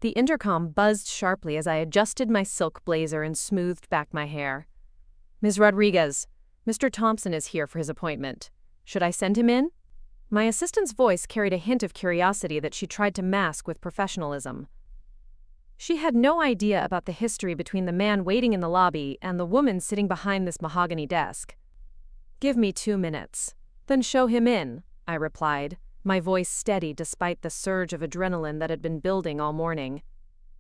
The intercom buzzed sharply as I adjusted my silk blazer and smoothed back my hair. "Ms. Rodriguez, Mr. Thompson is here for his appointment. Should I send him in?" My assistant's voice carried a hint of curiosity that she tried to mask with professionalism. She had no idea about the history between the man waiting in the lobby and the woman sitting behind this mahogany desk. "Give me 2 minutes. Then show him in," I replied, my voice steady despite the surge of adrenaline that had been building all morning.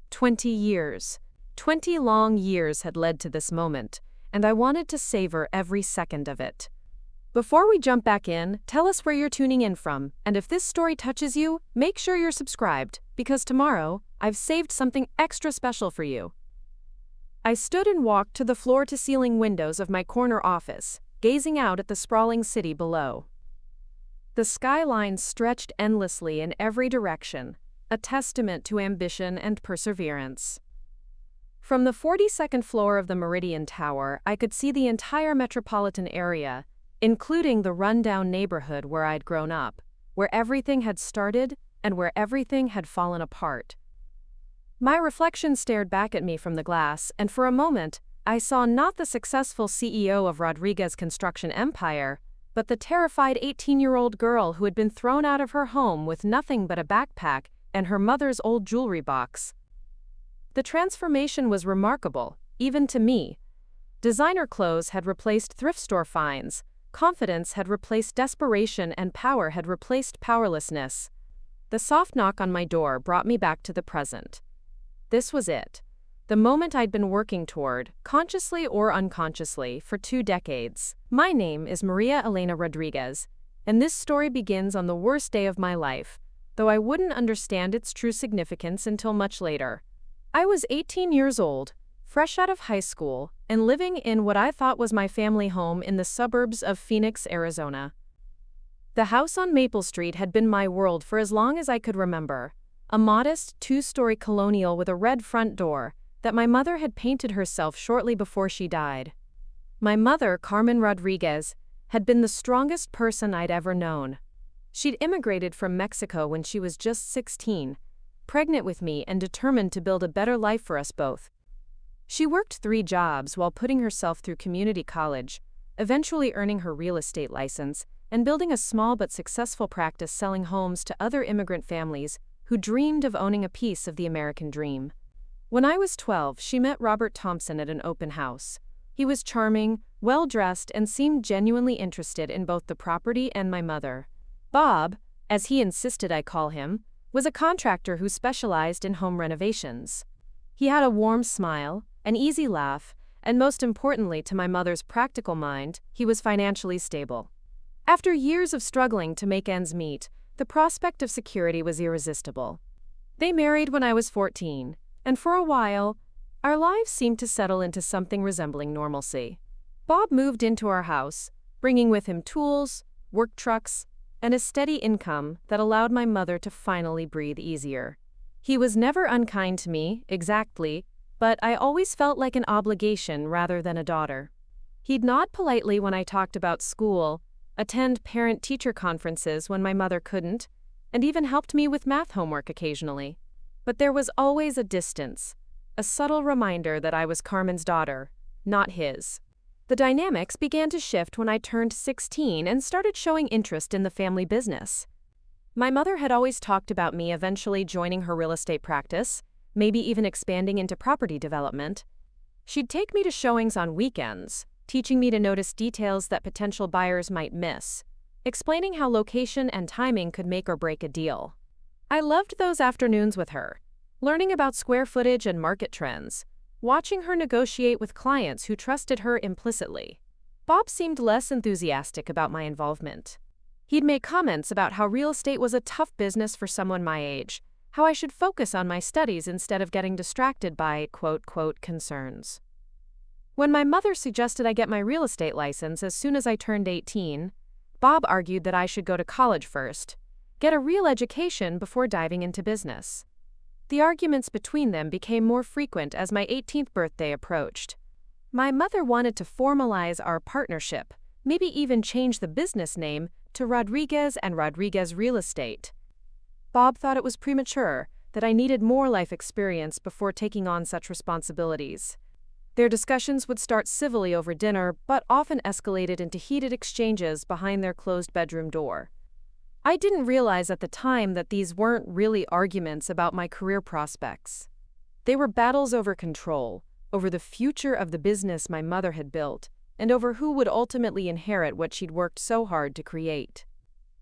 20 years. 20 long years had led to this moment, and I wanted to savor every second of it. Before we jump back in, tell us where you're tuning in from, and if this story touches you, make sure you're subscribed, because tomorrow, I've saved something extra special for you. I stood and walked to the floor-to-ceiling windows of my corner office, gazing out at the sprawling city below. The skyline stretched endlessly in every direction, a testament to ambition and perseverance. From the 42nd floor of the Meridian Tower, I could see the entire metropolitan area, including the rundown neighborhood where I'd grown up, where everything had started and where everything had fallen apart. My reflection stared back at me from the glass, and for a moment, I saw not the successful CEO of Rodriguez construction empire, but the terrified 18-year-old girl who had been thrown out of her home with nothing but a backpack and her mother's old jewelry box. The transformation was remarkable, even to me. Designer clothes had replaced thrift store finds, confidence had replaced desperation, and power had replaced powerlessness. The soft knock on my door brought me back to the present. This was it. The moment I'd been working toward, consciously or unconsciously, for 2 decades. My name is Maria Elena Rodriguez, and this story begins on the worst day of my life, though I wouldn't understand its true significance until much later. I was 18 years old, fresh out of high school, and living in what I thought was my family home in the suburbs of Phoenix, Arizona. The house on Maple Street had been my world for as long as I could remember, a modest 2-story colonial with a red front door that my mother had painted herself shortly before she died. My mother, Carmen Rodriguez, had been the strongest person I'd ever known. She'd immigrated from Mexico when she was just 16, pregnant with me and determined to build a better life for us both. She worked 3 jobs while putting herself through community college, eventually earning her real estate license and building a small but successful practice selling homes to other immigrant families who dreamed of owning a piece of the American dream. When I was 12, she met Robert Thompson at an open house. He was charming, well-dressed, and seemed genuinely interested in both the property and my mother. Bob, as he insisted I call him, was a contractor who specialized in home renovations. He had a warm smile, an easy laugh, and most importantly to my mother's practical mind, he was financially stable. After years of struggling to make ends meet, the prospect of security was irresistible. They married when I was 14, and for a while, our lives seemed to settle into something resembling normalcy. Bob moved into our house, bringing with him tools, work trucks, and a steady income that allowed my mother to finally breathe easier. He was never unkind to me, exactly, but I always felt like an obligation rather than a daughter. He'd nod politely when I talked about school, attend parent-teacher conferences when my mother couldn't, and even helped me with math homework occasionally. But there was always a distance, a subtle reminder that I was Carmen's daughter, not his. The dynamics began to shift when I turned 16 and started showing interest in the family business. My mother had always talked about me eventually joining her real estate practice, maybe even expanding into property development. She'd take me to showings on weekends, teaching me to notice details that potential buyers might miss, explaining how location and timing could make or break a deal. I loved those afternoons with her, learning about square footage and market trends, watching her negotiate with clients who trusted her implicitly. Bob seemed less enthusiastic about my involvement. He'd make comments about how real estate was a tough business for someone my age, how I should focus on my studies instead of getting distracted by, quote, concerns. When my mother suggested I get my real estate license as soon as I turned 18, Bob argued that I should go to college first, get a real education before diving into business. The arguments between them became more frequent as my 18th birthday approached. My mother wanted to formalize our partnership, maybe even change the business name to Rodriguez and Rodriguez Real Estate. Bob thought it was premature, that I needed more life experience before taking on such responsibilities. Their discussions would start civilly over dinner, but often escalated into heated exchanges behind their closed bedroom door. I didn't realize at the time that these weren't really arguments about my career prospects. They were battles over control, over the future of the business my mother had built, and over who would ultimately inherit what she'd worked so hard to create.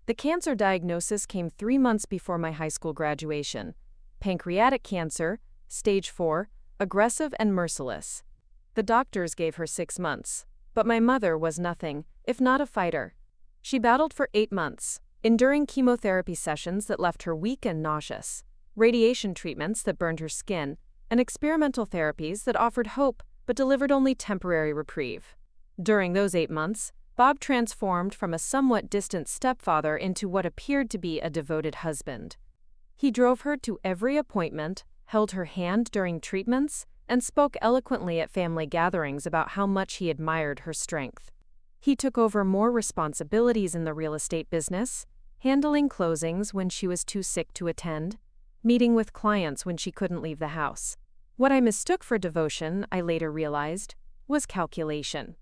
The cancer diagnosis came 3 months before my high school graduation. Pancreatic cancer, stage 4, aggressive and merciless. The doctors gave her 6 months, but my mother was nothing, if not a fighter. She battled for 8 months, enduring chemotherapy sessions that left her weak and nauseous, radiation treatments that burned her skin, and experimental therapies that offered hope but delivered only temporary reprieve. During those 8 months, Bob transformed from a somewhat distant stepfather into what appeared to be a devoted husband. He drove her to every appointment, held her hand during treatments, and spoke eloquently at family gatherings about how much he admired her strength. He took over more responsibilities in the real estate business, handling closings when she was too sick to attend, meeting with clients when she couldn't leave the house. What I mistook for devotion, I later realized, was calculation.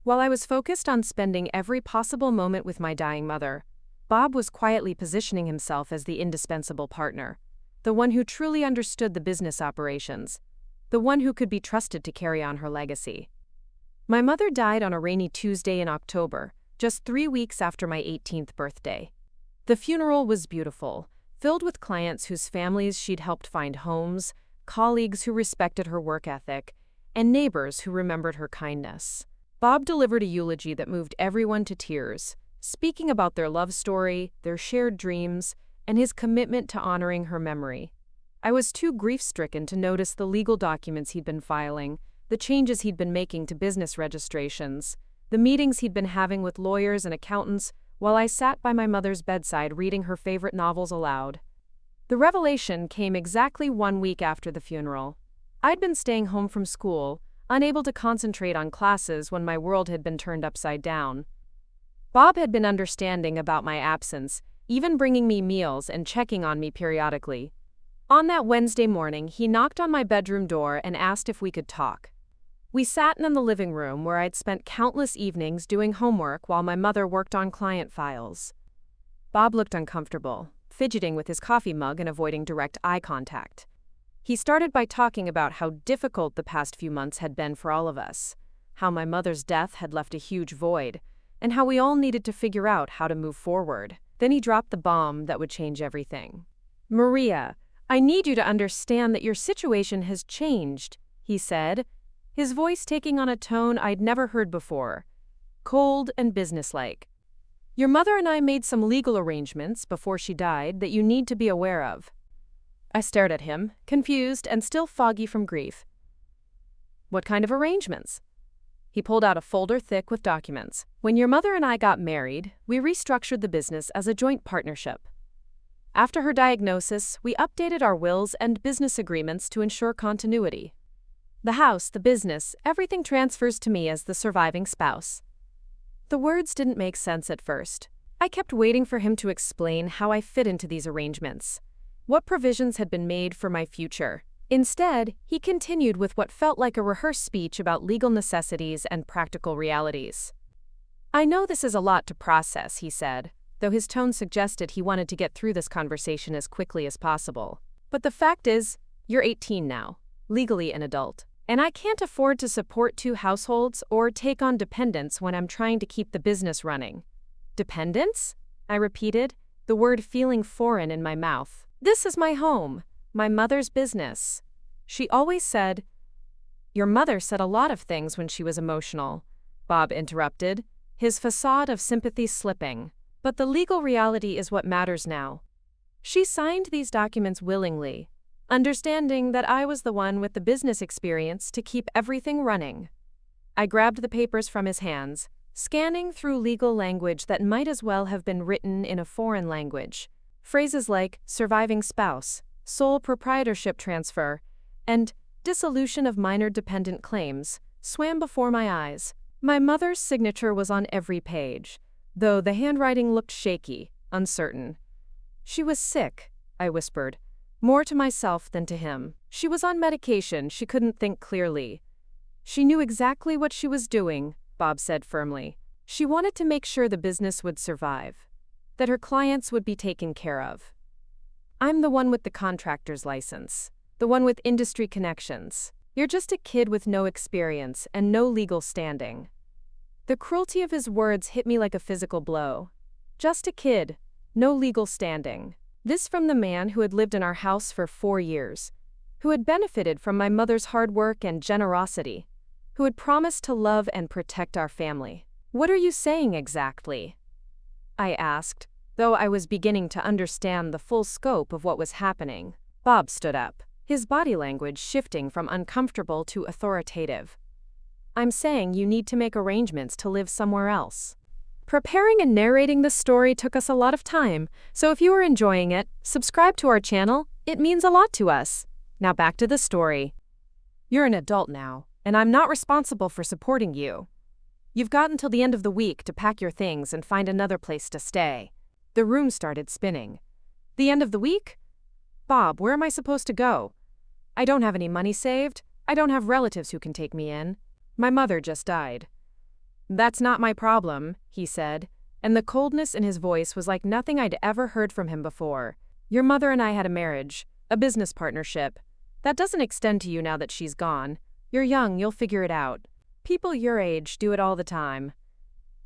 While I was focused on spending every possible moment with my dying mother, Bob was quietly positioning himself as the indispensable partner, the one who truly understood the business operations, the one who could be trusted to carry on her legacy. My mother died on a rainy Tuesday in October, just 3 weeks after my 18th birthday. The funeral was beautiful, filled with clients whose families she'd helped find homes, colleagues who respected her work ethic, and neighbors who remembered her kindness. Bob delivered a eulogy that moved everyone to tears, speaking about their love story, their shared dreams, and his commitment to honoring her memory. I was too grief-stricken to notice the legal documents he'd been filing, the changes he'd been making to business registrations, the meetings he'd been having with lawyers and accountants, while I sat by my mother's bedside reading her favorite novels aloud. The revelation came exactly 1 week after the funeral. I'd been staying home from school, unable to concentrate on classes when my world had been turned upside down. Bob had been understanding about my absence, even bringing me meals and checking on me periodically. On that Wednesday morning, he knocked on my bedroom door and asked if we could talk. We sat in the living room where I'd spent countless evenings doing homework while my mother worked on client files. Bob looked uncomfortable, fidgeting with his coffee mug and avoiding direct eye contact. He started by talking about how difficult the past few months had been for all of us, how my mother's death had left a huge void, and how we all needed to figure out how to move forward. Then he dropped the bomb that would change everything. "Maria, I need you to understand that your situation has changed," he said, his voice taking on a tone I'd never heard before, cold and businesslike. "Your mother and I made some legal arrangements before she died that you need to be aware of." I stared at him, confused and still foggy from grief. "What kind of arrangements?" He pulled out a folder thick with documents. "When your mother and I got married, we restructured the business as a joint partnership. After her diagnosis, we updated our wills and business agreements to ensure continuity. The house, the business, everything transfers to me as the surviving spouse." The words didn't make sense at first. I kept waiting for him to explain how I fit into these arrangements, what provisions had been made for my future. Instead, he continued with what felt like a rehearsed speech about legal necessities and practical realities. "I know this is a lot to process," he said, though his tone suggested he wanted to get through this conversation as quickly as possible. "But the fact is, you're 18 now, legally an adult, and I can't afford to support 2 households or take on dependents when I'm trying to keep the business running." "Dependents?" I repeated, the word feeling foreign in my mouth. "This is my home, my mother's business." She always said, "Your mother said a lot of things when she was emotional," Bob interrupted, his facade of sympathy slipping. "But the legal reality is what matters now." She signed these documents willingly, understanding that I was the one with the business experience to keep everything running. I grabbed the papers from his hands, scanning through legal language that might as well have been written in a foreign language. Phrases like surviving spouse, sole proprietorship transfer, and dissolution of minor dependent claims swam before my eyes. My mother's signature was on every page, though the handwriting looked shaky, uncertain. "She was sick," I whispered. more to myself than to him. She was on medication, she couldn't think clearly. She knew exactly what she was doing, Bob said firmly. She wanted to make sure the business would survive, that her clients would be taken care of. I'm the one with the contractor's license, the one with industry connections. You're just a kid with no experience and no legal standing. The cruelty of his words hit me like a physical blow. Just a kid, no legal standing. This from the man who had lived in our house for 4 years, who had benefited from my mother's hard work and generosity, who had promised to love and protect our family. What are you saying exactly? I asked, though I was beginning to understand the full scope of what was happening. Bob stood up, his body language shifting from uncomfortable to authoritative. I'm saying you need to make arrangements to live somewhere else. Preparing and narrating this story took us a lot of time, so if you are enjoying it, subscribe to our channel. It means a lot to us. Now back to the story. You're an adult now, and I'm not responsible for supporting you. You've got until the end of the week to pack your things and find another place to stay. The room started spinning. The end of the week? Bob, where am I supposed to go? I don't have any money saved. I don't have relatives who can take me in. My mother just died. That's not my problem, he said, and the coldness in his voice was like nothing I'd ever heard from him before. Your mother and I had a marriage, a business partnership. That doesn't extend to you now that she's gone. You're young, you'll figure it out. People your age do it all the time.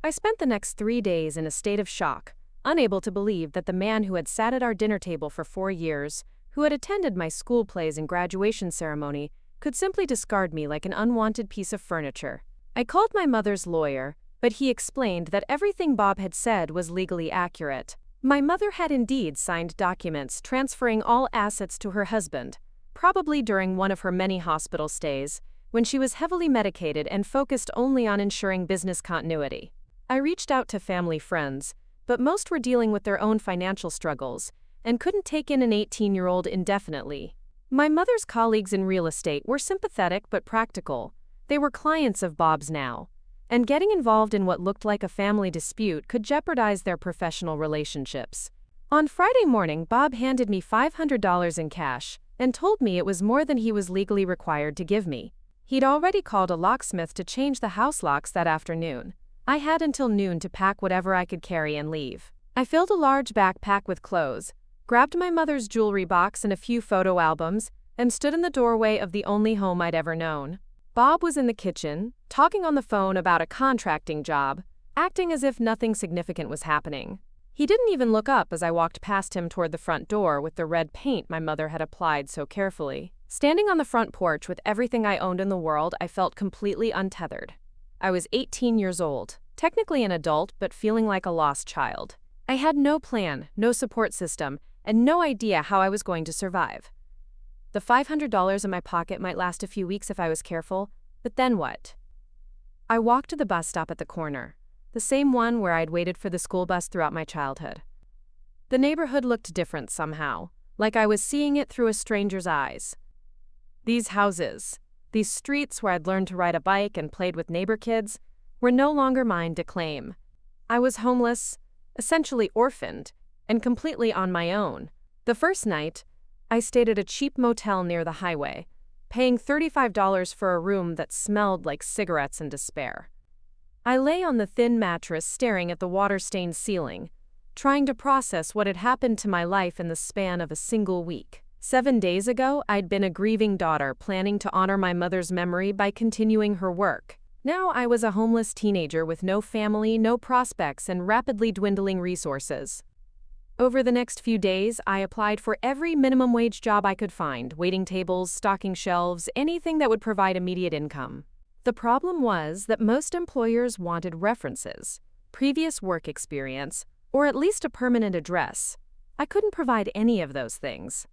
I spent the next 3 days in a state of shock, unable to believe that the man who had sat at our dinner table for 4 years, who had attended my school plays and graduation ceremony, could simply discard me like an unwanted piece of furniture. I called my mother's lawyer, but he explained that everything Bob had said was legally accurate. My mother had indeed signed documents transferring all assets to her husband, probably during one of her many hospital stays, when she was heavily medicated and focused only on ensuring business continuity. I reached out to family friends, but most were dealing with their own financial struggles and couldn't take in an 18-year-old indefinitely. My mother's colleagues in real estate were sympathetic but practical. They were clients of Bob's now, and getting involved in what looked like a family dispute could jeopardize their professional relationships. On Friday morning, Bob handed me $500 in cash and told me it was more than he was legally required to give me. He'd already called a locksmith to change the house locks that afternoon. I had until noon to pack whatever I could carry and leave. I filled a large backpack with clothes, grabbed my mother's jewelry box and a few photo albums, and stood in the doorway of the only home I'd ever known. Bob was in the kitchen, talking on the phone about a contracting job, acting as if nothing significant was happening. He didn't even look up as I walked past him toward the front door with the red paint my mother had applied so carefully. Standing on the front porch with everything I owned in the world, I felt completely untethered. I was 18 years old, technically an adult, but feeling like a lost child. I had no plan, no support system, and no idea how I was going to survive. The $500 in my pocket might last a few weeks if I was careful, but then what? I walked to the bus stop at the corner, the same one where I'd waited for the school bus throughout my childhood. The neighborhood looked different somehow, like I was seeing it through a stranger's eyes. These houses, these streets where I'd learned to ride a bike and played with neighbor kids, were no longer mine to claim. I was homeless, essentially orphaned, and completely on my own. The first night, I stayed at a cheap motel near the highway, paying $35 for a room that smelled like cigarettes and despair. I lay on the thin mattress staring at the water-stained ceiling, trying to process what had happened to my life in the span of a single week. 7 days ago, I'd been a grieving daughter planning to honor my mother's memory by continuing her work. Now I was a homeless teenager with no family, no prospects, and rapidly dwindling resources. Over the next few days, I applied for every minimum wage job I could find, waiting tables, stocking shelves, anything that would provide immediate income. The problem was that most employers wanted references, previous work experience, or at least a permanent address. I couldn't provide any of those things.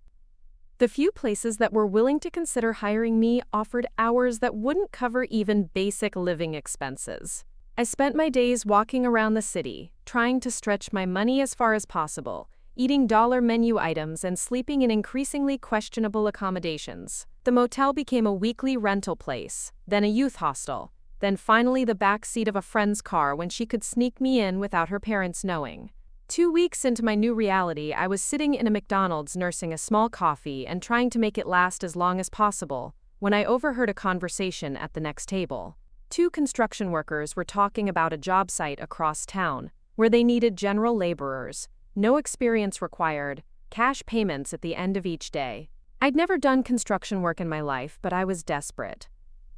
The few places that were willing to consider hiring me offered hours that wouldn't cover even basic living expenses. I spent my days walking around the city, trying to stretch my money as far as possible, eating dollar menu items and sleeping in increasingly questionable accommodations. The motel became a weekly rental place, then a youth hostel, then finally the back seat of a friend's car when she could sneak me in without her parents knowing. 2 weeks into my new reality, I was sitting in a McDonald's nursing a small coffee and trying to make it last as long as possible when I overheard a conversation at the next table. 2 construction workers were talking about a job site across town where they needed general laborers, no experience required, cash payments at the end of each day. I'd never done construction work in my life, but I was desperate.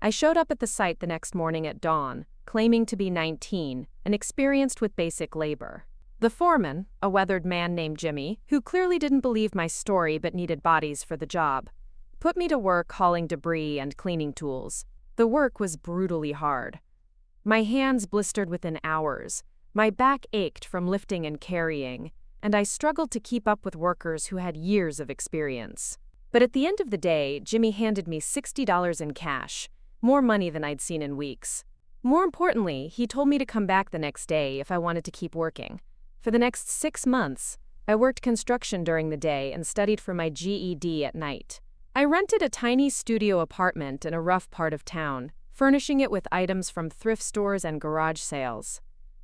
I showed up at the site the next morning at dawn, claiming to be 19 and experienced with basic labor. The foreman, a weathered man named Jimmy, who clearly didn't believe my story but needed bodies for the job, put me to work hauling debris and cleaning tools. The work was brutally hard. My hands blistered within hours, my back ached from lifting and carrying, and I struggled to keep up with workers who had years of experience. But at the end of the day, Jimmy handed me $60 in cash, more money than I'd seen in weeks. More importantly, he told me to come back the next day if I wanted to keep working. For the next 6 months, I worked construction during the day and studied for my GED at night. I rented a tiny studio apartment in a rough part of town, furnishing it with items from thrift stores and garage sales.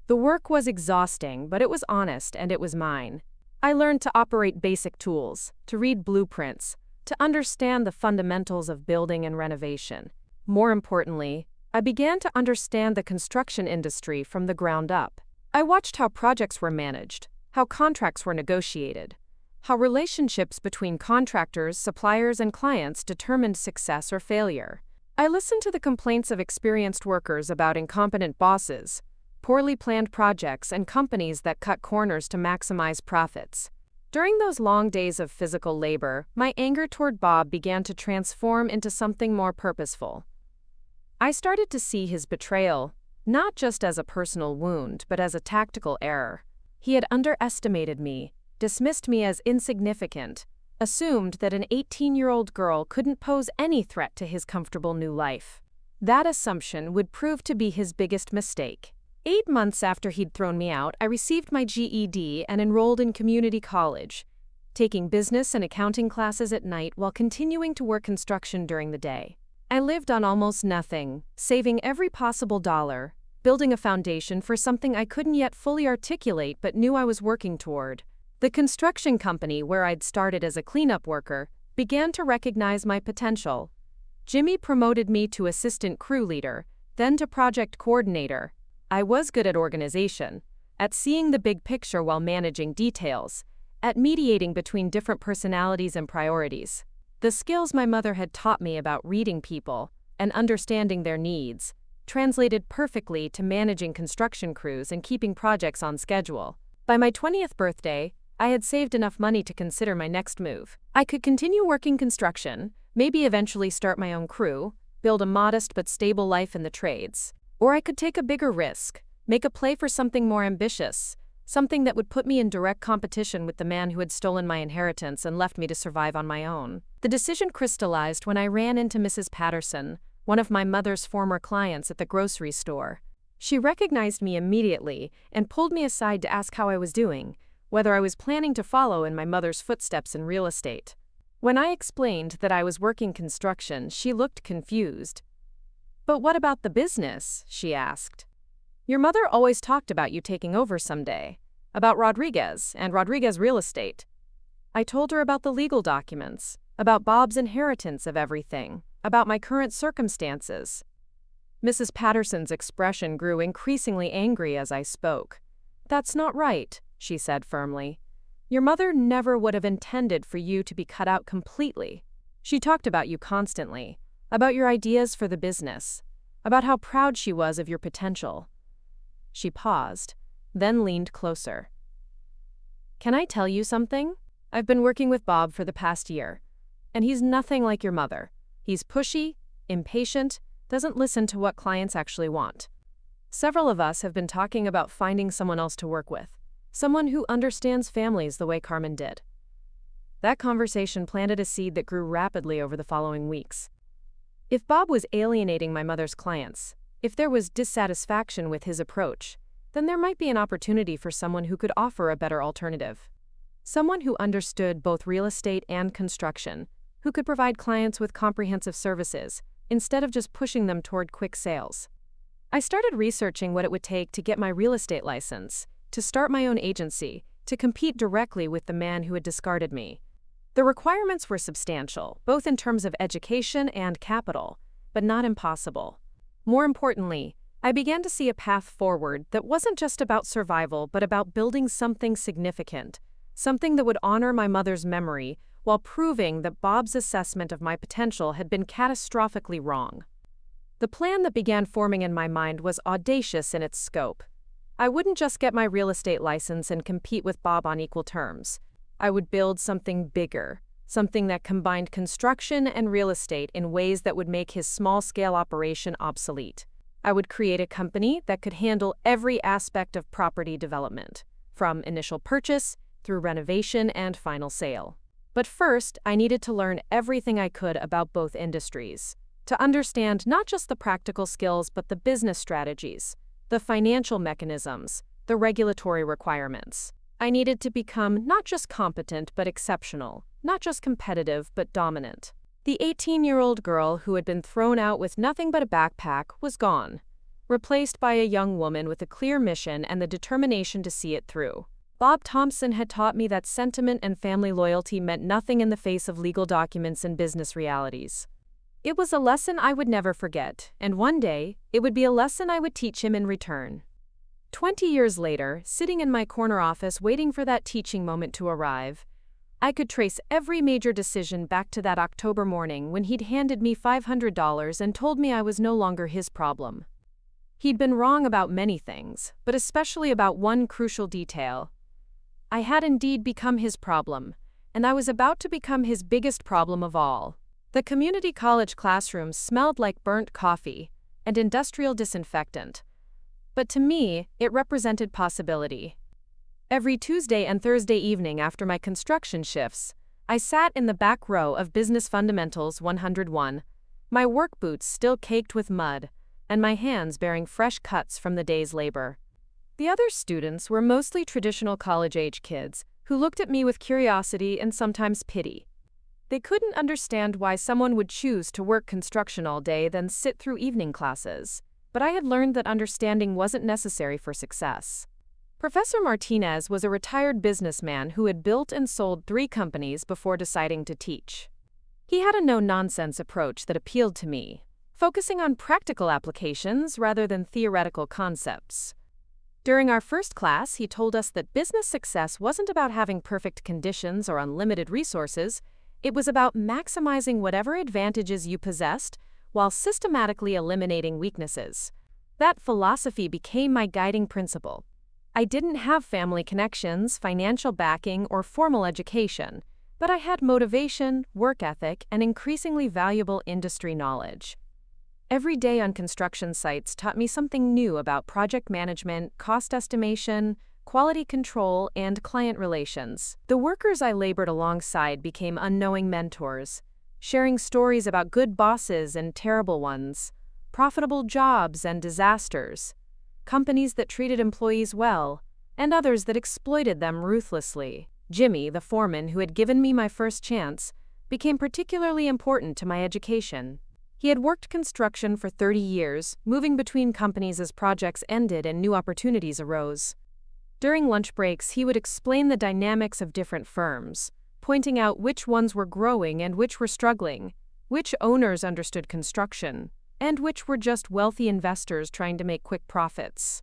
The work was exhausting, but it was honest and it was mine. I learned to operate basic tools, to read blueprints, to understand the fundamentals of building and renovation. More importantly, I began to understand the construction industry from the ground up. I watched how projects were managed, how contracts were negotiated, how relationships between contractors, suppliers, and clients determined success or failure. I listened to the complaints of experienced workers about incompetent bosses, poorly planned projects, and companies that cut corners to maximize profits. During those long days of physical labor, my anger toward Bob began to transform into something more purposeful. I started to see his betrayal not just as a personal wound, but as a tactical error. He had underestimated me, dismissed me as insignificant, assumed that an 18-year-old girl couldn't pose any threat to his comfortable new life. That assumption would prove to be his biggest mistake. 8 months after he'd thrown me out, I received my GED and enrolled in community college, taking business and accounting classes at night while continuing to work construction during the day. I lived on almost nothing, saving every possible dollar, building a foundation for something I couldn't yet fully articulate but knew I was working toward. The construction company where I'd started as a cleanup worker began to recognize my potential. Jimmy promoted me to assistant crew leader, then to project coordinator. I was good at organization, at seeing the big picture while managing details, at mediating between different personalities and priorities. The skills my mother had taught me about reading people and understanding their needs translated perfectly to managing construction crews and keeping projects on schedule. By my 20th birthday, I had saved enough money to consider my next move. I could continue working construction, maybe eventually start my own crew, build a modest but stable life in the trades. Or I could take a bigger risk, make a play for something more ambitious, something that would put me in direct competition with the man who had stolen my inheritance and left me to survive on my own. The decision crystallized when I ran into Mrs. Patterson, one of my mother's former clients at the grocery store. She recognized me immediately and pulled me aside to ask how I was doing, whether I was planning to follow in my mother's footsteps in real estate. When I explained that I was working construction, she looked confused. "But what about the business?" she asked. "Your mother always talked about you taking over someday, about Rodriguez and Rodriguez real estate." I told her about the legal documents, about Bob's inheritance of everything, about my current circumstances. Mrs. Patterson's expression grew increasingly angry as I spoke. "That's not right," she said firmly. "Your mother never would have intended for you to be cut out completely. She talked about you constantly, about your ideas for the business, about how proud she was of your potential." She paused, then leaned closer. "Can I tell you something? I've been working with Bob for the past year, and he's nothing like your mother. He's pushy, impatient, doesn't listen to what clients actually want. Several of us have been talking about finding someone else to work with, someone who understands families the way Carmen did." That conversation planted a seed that grew rapidly over the following weeks. If Bob was alienating my mother's clients, if there was dissatisfaction with his approach, then there might be an opportunity for someone who could offer a better alternative. Someone who understood both real estate and construction, who could provide clients with comprehensive services, instead of just pushing them toward quick sales. I started researching what it would take to get my real estate license, to start my own agency, to compete directly with the man who had discarded me. The requirements were substantial, both in terms of education and capital, but not impossible. More importantly, I began to see a path forward that wasn't just about survival, but about building something significant, something that would honor my mother's memory while proving that Bob's assessment of my potential had been catastrophically wrong. The plan that began forming in my mind was audacious in its scope. I wouldn't just get my real estate license and compete with Bob on equal terms. I would build something bigger, something that combined construction and real estate in ways that would make his small-scale operation obsolete. I would create a company that could handle every aspect of property development, from initial purchase through renovation and final sale. But first, I needed to learn everything I could about both industries, to understand not just the practical skills but the business strategies, the financial mechanisms, the regulatory requirements. I needed to become not just competent but exceptional, not just competitive but dominant. The 18-year-old girl who had been thrown out with nothing but a backpack was gone, replaced by a young woman with a clear mission and the determination to see it through. Bob Thompson had taught me that sentiment and family loyalty meant nothing in the face of legal documents and business realities. It was a lesson I would never forget, and one day, it would be a lesson I would teach him in return. 20 years later, sitting in my corner office waiting for that teaching moment to arrive, I could trace every major decision back to that October morning when he'd handed me $500 and told me I was no longer his problem. He'd been wrong about many things, but especially about one crucial detail. I had indeed become his problem, and I was about to become his biggest problem of all. The community college classrooms smelled like burnt coffee and industrial disinfectant, but to me, it represented possibility. Every Tuesday and Thursday evening after my construction shifts, I sat in the back row of Business Fundamentals 101, my work boots still caked with mud, and my hands bearing fresh cuts from the day's labor. The other students were mostly traditional college-age kids who looked at me with curiosity and sometimes pity. They couldn't understand why someone would choose to work construction all day then sit through evening classes, but I had learned that understanding wasn't necessary for success. Professor Martinez was a retired businessman who had built and sold 3 companies before deciding to teach. He had a no-nonsense approach that appealed to me, focusing on practical applications rather than theoretical concepts. During our first class, he told us that business success wasn't about having perfect conditions or unlimited resources. It was about maximizing whatever advantages you possessed while systematically eliminating weaknesses. That philosophy became my guiding principle. I didn't have family connections, financial backing, or formal education, but I had motivation, work ethic, and increasingly valuable industry knowledge. Every day on construction sites taught me something new about project management, cost estimation, quality control, and client relations. The workers I labored alongside became unknowing mentors, sharing stories about good bosses and terrible ones, profitable jobs and disasters, companies that treated employees well, and others that exploited them ruthlessly. Jimmy, the foreman who had given me my first chance, became particularly important to my education. He had worked construction for 30 years, moving between companies as projects ended and new opportunities arose. During lunch breaks, he would explain the dynamics of different firms, pointing out which ones were growing and which were struggling, which owners understood construction, and which were just wealthy investors trying to make quick profits.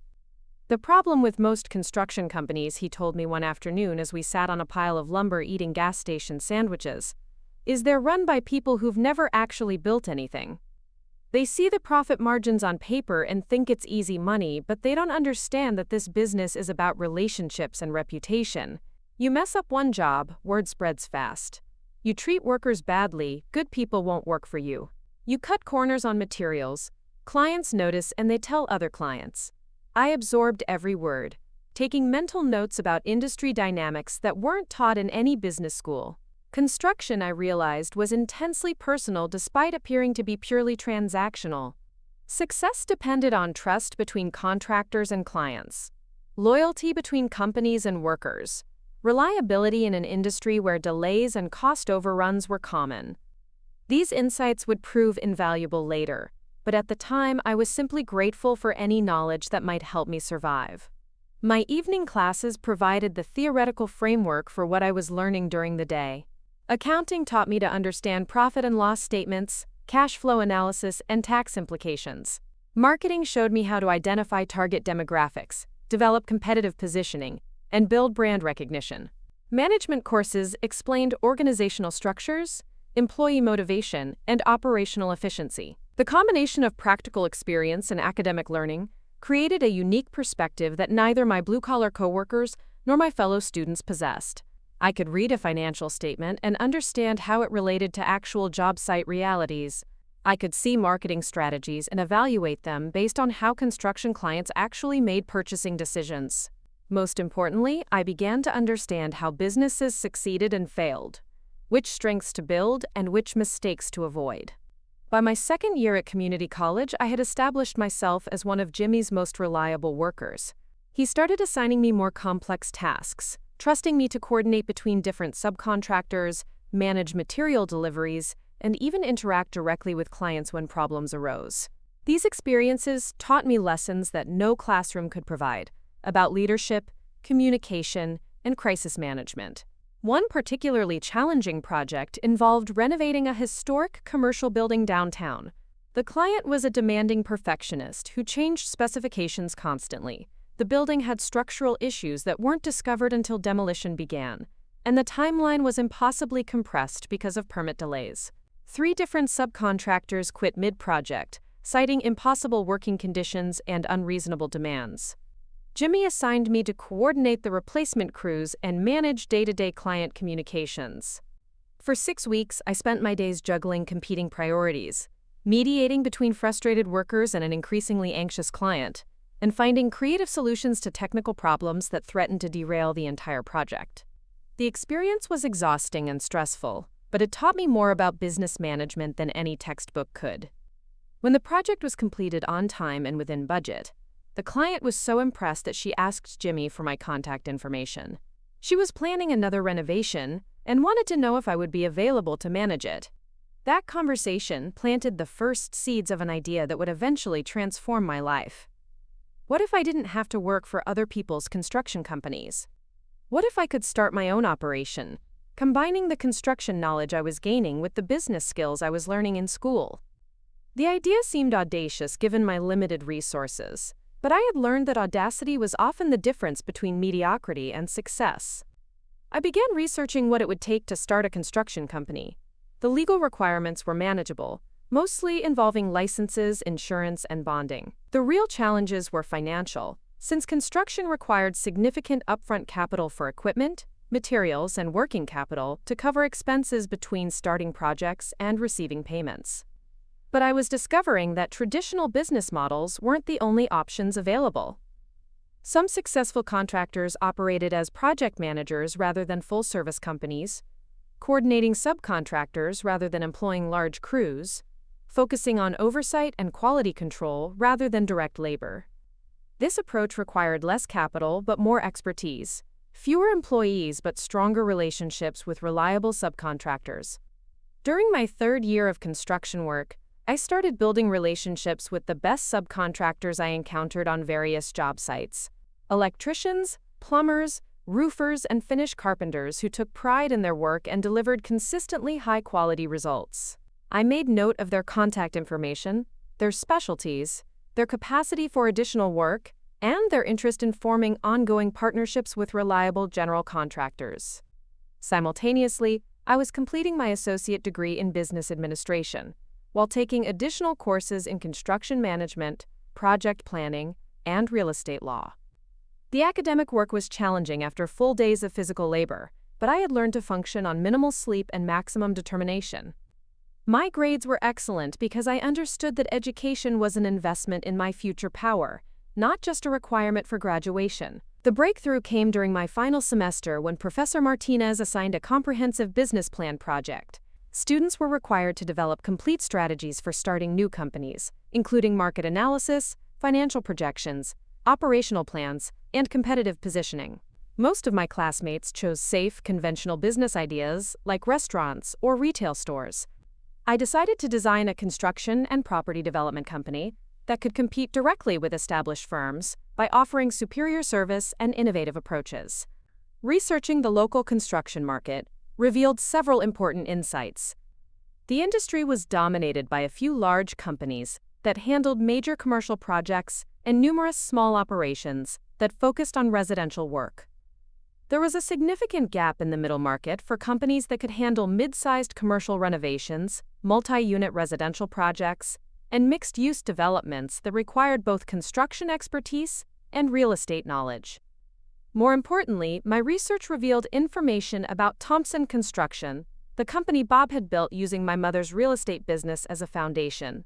The problem with most construction companies, he told me one afternoon as we sat on a pile of lumber eating gas station sandwiches, is they're run by people who've never actually built anything. They see the profit margins on paper and think it's easy money, but they don't understand that this business is about relationships and reputation. You mess up one job, word spreads fast. You treat workers badly, good people won't work for you. You cut corners on materials, clients notice and they tell other clients. I absorbed every word, taking mental notes about industry dynamics that weren't taught in any business school. Construction, I realized, was intensely personal despite appearing to be purely transactional. Success depended on trust between contractors and clients, loyalty between companies and workers, reliability in an industry where delays and cost overruns were common. These insights would prove invaluable later, but at the time I was simply grateful for any knowledge that might help me survive. My evening classes provided the theoretical framework for what I was learning during the day. Accounting taught me to understand profit and loss statements, cash flow analysis, and tax implications. Marketing showed me how to identify target demographics, develop competitive positioning, and build brand recognition. Management courses explained organizational structures, employee motivation, and operational efficiency. The combination of practical experience and academic learning created a unique perspective that neither my blue-collar coworkers nor my fellow students possessed. I could read a financial statement and understand how it related to actual job site realities. I could see marketing strategies and evaluate them based on how construction clients actually made purchasing decisions. Most importantly, I began to understand how businesses succeeded and failed, which strengths to build and which mistakes to avoid. By my second year at community college, I had established myself as one of Jimmy's most reliable workers. He started assigning me more complex tasks, trusting me to coordinate between different subcontractors, manage material deliveries, and even interact directly with clients when problems arose. These experiences taught me lessons that no classroom could provide about leadership, communication, and crisis management. One particularly challenging project involved renovating a historic commercial building downtown. The client was a demanding perfectionist who changed specifications constantly. The building had structural issues that weren't discovered until demolition began, and the timeline was impossibly compressed because of permit delays. 3 different subcontractors quit mid-project, citing impossible working conditions and unreasonable demands. Jimmy assigned me to coordinate the replacement crews and manage day-to-day client communications. For 6 weeks, I spent my days juggling competing priorities, mediating between frustrated workers and an increasingly anxious client, and finding creative solutions to technical problems that threatened to derail the entire project. The experience was exhausting and stressful, but it taught me more about business management than any textbook could. When the project was completed on time and within budget, the client was so impressed that she asked Jimmy for my contact information. She was planning another renovation and wanted to know if I would be available to manage it. That conversation planted the first seeds of an idea that would eventually transform my life. What if I didn't have to work for other people's construction companies? What if I could start my own operation, combining the construction knowledge I was gaining with the business skills I was learning in school? The idea seemed audacious given my limited resources, but I had learned that audacity was often the difference between mediocrity and success. I began researching what it would take to start a construction company. The legal requirements were manageable, mostly involving licenses, insurance, and bonding. The real challenges were financial, since construction required significant upfront capital for equipment, materials, and working capital to cover expenses between starting projects and receiving payments. But I was discovering that traditional business models weren't the only options available. Some successful contractors operated as project managers rather than full-service companies, coordinating subcontractors rather than employing large crews, focusing on oversight and quality control rather than direct labor. This approach required less capital but more expertise, fewer employees but stronger relationships with reliable subcontractors. During my 3rd year of construction work, I started building relationships with the best subcontractors I encountered on various job sites. Electricians, plumbers, roofers, and finish carpenters who took pride in their work and delivered consistently high-quality results. I made note of their contact information, their specialties, their capacity for additional work, and their interest in forming ongoing partnerships with reliable general contractors. Simultaneously, I was completing my associate degree in business administration, while taking additional courses in construction management, project planning, and real estate law. The academic work was challenging after full days of physical labor, but I had learned to function on minimal sleep and maximum determination. My grades were excellent because I understood that education was an investment in my future power, not just a requirement for graduation. The breakthrough came during my final semester when Professor Martinez assigned a comprehensive business plan project. Students were required to develop complete strategies for starting new companies, including market analysis, financial projections, operational plans, and competitive positioning. Most of my classmates chose safe, conventional business ideas like restaurants or retail stores. I decided to design a construction and property development company that could compete directly with established firms, by offering superior service and innovative approaches. Researching the local construction market revealed several important insights. The industry was dominated by a few large companies that handled major commercial projects and numerous small operations that focused on residential work. There was a significant gap in the middle market for companies that could handle mid-sized commercial renovations, multi-unit residential projects, and mixed-use developments that required both construction expertise and real estate knowledge. More importantly, my research revealed information about Thompson Construction, the company Bob had built using my mother's real estate business as a foundation.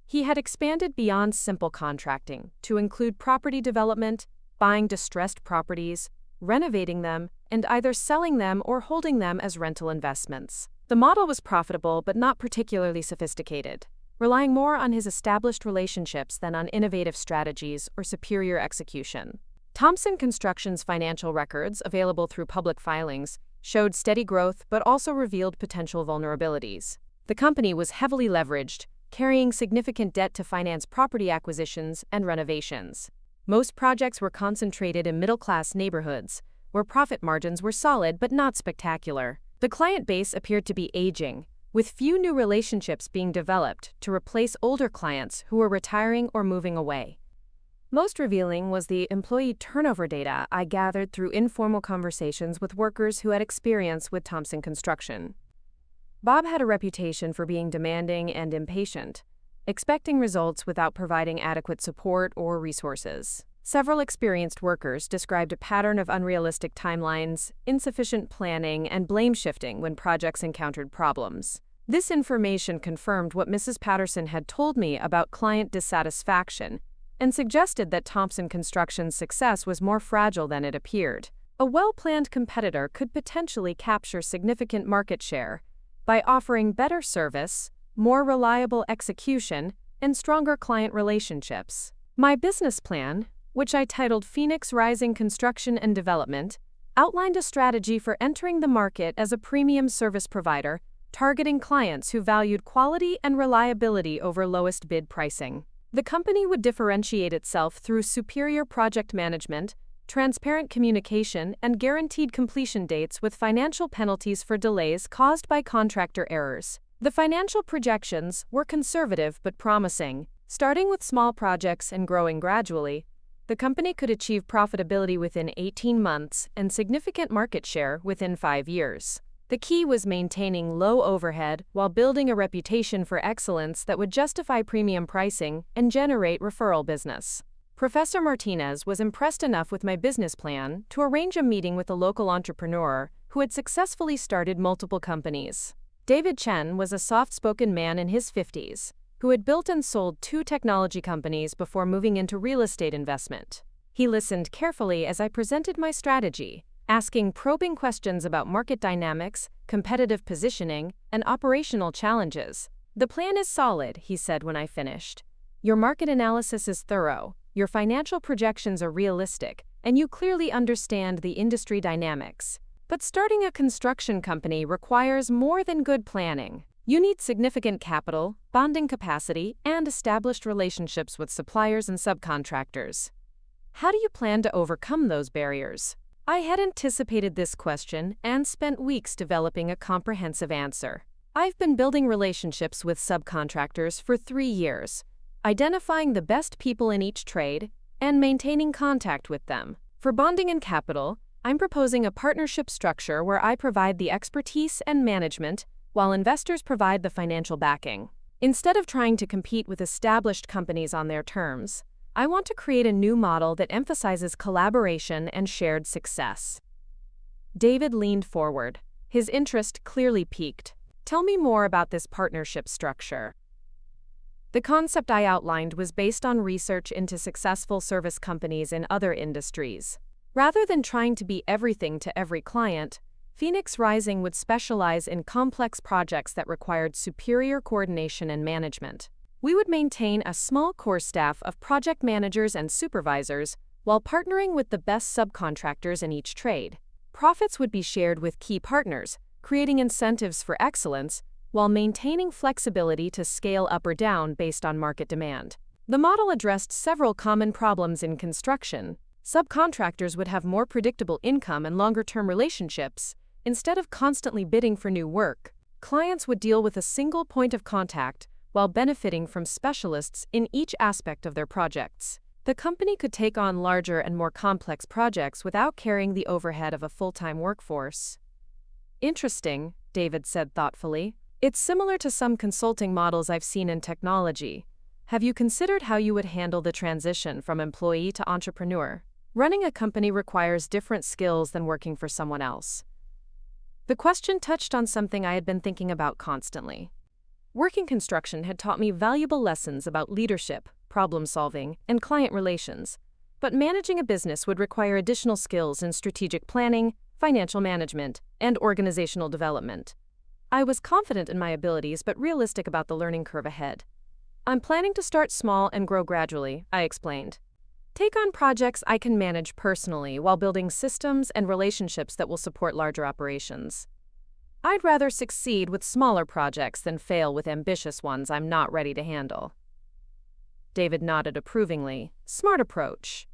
He had expanded beyond simple contracting to include property development, buying distressed properties, renovating them, and either selling them or holding them as rental investments. The model was profitable but not particularly sophisticated, relying more on his established relationships than on innovative strategies or superior execution. Thompson Construction's financial records, available through public filings, showed steady growth but also revealed potential vulnerabilities. The company was heavily leveraged, carrying significant debt to finance property acquisitions and renovations. Most projects were concentrated in middle-class neighborhoods, where profit margins were solid but not spectacular. The client base appeared to be aging, with few new relationships being developed to replace older clients who were retiring or moving away. Most revealing was the employee turnover data I gathered through informal conversations with workers who had experience with Thompson Construction. Bob had a reputation for being demanding and impatient, expecting results without providing adequate support or resources. Several experienced workers described a pattern of unrealistic timelines, insufficient planning, and blame shifting when projects encountered problems. This information confirmed what Mrs. Patterson had told me about client dissatisfaction and suggested that Thompson Construction's success was more fragile than it appeared. A well-planned competitor could potentially capture significant market share by offering better service, more reliable execution, and stronger client relationships. My business plan, which I titled Phoenix Rising Construction and Development, outlined a strategy for entering the market as a premium service provider, targeting clients who valued quality and reliability over lowest bid pricing. The company would differentiate itself through superior project management, transparent communication, and guaranteed completion dates with financial penalties for delays caused by contractor errors. The financial projections were conservative but promising. Starting with small projects and growing gradually, the company could achieve profitability within 18 months and significant market share within 5 years. The key was maintaining low overhead while building a reputation for excellence that would justify premium pricing and generate referral business. Professor Martinez was impressed enough with my business plan to arrange a meeting with a local entrepreneur who had successfully started multiple companies. David Chen was a soft-spoken man in his 50s who had built and sold 2 technology companies before moving into real estate investment. He listened carefully as I presented my strategy, asking probing questions about market dynamics, competitive positioning, and operational challenges. "The plan is solid," he said when I finished. "Your market analysis is thorough, your financial projections are realistic, and you clearly understand the industry dynamics. But starting a construction company requires more than good planning. You need significant capital, bonding capacity, and established relationships with suppliers and subcontractors. How do you plan to overcome those barriers?" I had anticipated this question and spent weeks developing a comprehensive answer. I've been building relationships with subcontractors for 3 years, identifying the best people in each trade, and maintaining contact with them. For bonding and capital, I'm proposing a partnership structure where I provide the expertise and management, while investors provide the financial backing. Instead of trying to compete with established companies on their terms, I want to create a new model that emphasizes collaboration and shared success. David leaned forward, his interest clearly piqued. "Tell me more about this partnership structure." The concept I outlined was based on research into successful service companies in other industries. Rather than trying to be everything to every client, Phoenix Rising would specialize in complex projects that required superior coordination and management. We would maintain a small core staff of project managers and supervisors while partnering with the best subcontractors in each trade. Profits would be shared with key partners, creating incentives for excellence while maintaining flexibility to scale up or down based on market demand. The model addressed several common problems in construction. Subcontractors would have more predictable income and longer-term relationships. Instead of constantly bidding for new work, clients would deal with a single point of contact while benefiting from specialists in each aspect of their projects. The company could take on larger and more complex projects without carrying the overhead of a full-time workforce. Interesting, David said thoughtfully. It's similar to some consulting models I've seen in technology. Have you considered how you would handle the transition from employee to entrepreneur? Running a company requires different skills than working for someone else. The question touched on something I had been thinking about constantly. Working construction had taught me valuable lessons about leadership, problem-solving, and client relations, but managing a business would require additional skills in strategic planning, financial management, and organizational development. I was confident in my abilities but realistic about the learning curve ahead. I'm planning to start small and grow gradually, I explained. Take on projects I can manage personally while building systems and relationships that will support larger operations. I'd rather succeed with smaller projects than fail with ambitious ones I'm not ready to handle. David nodded approvingly. Smart approach.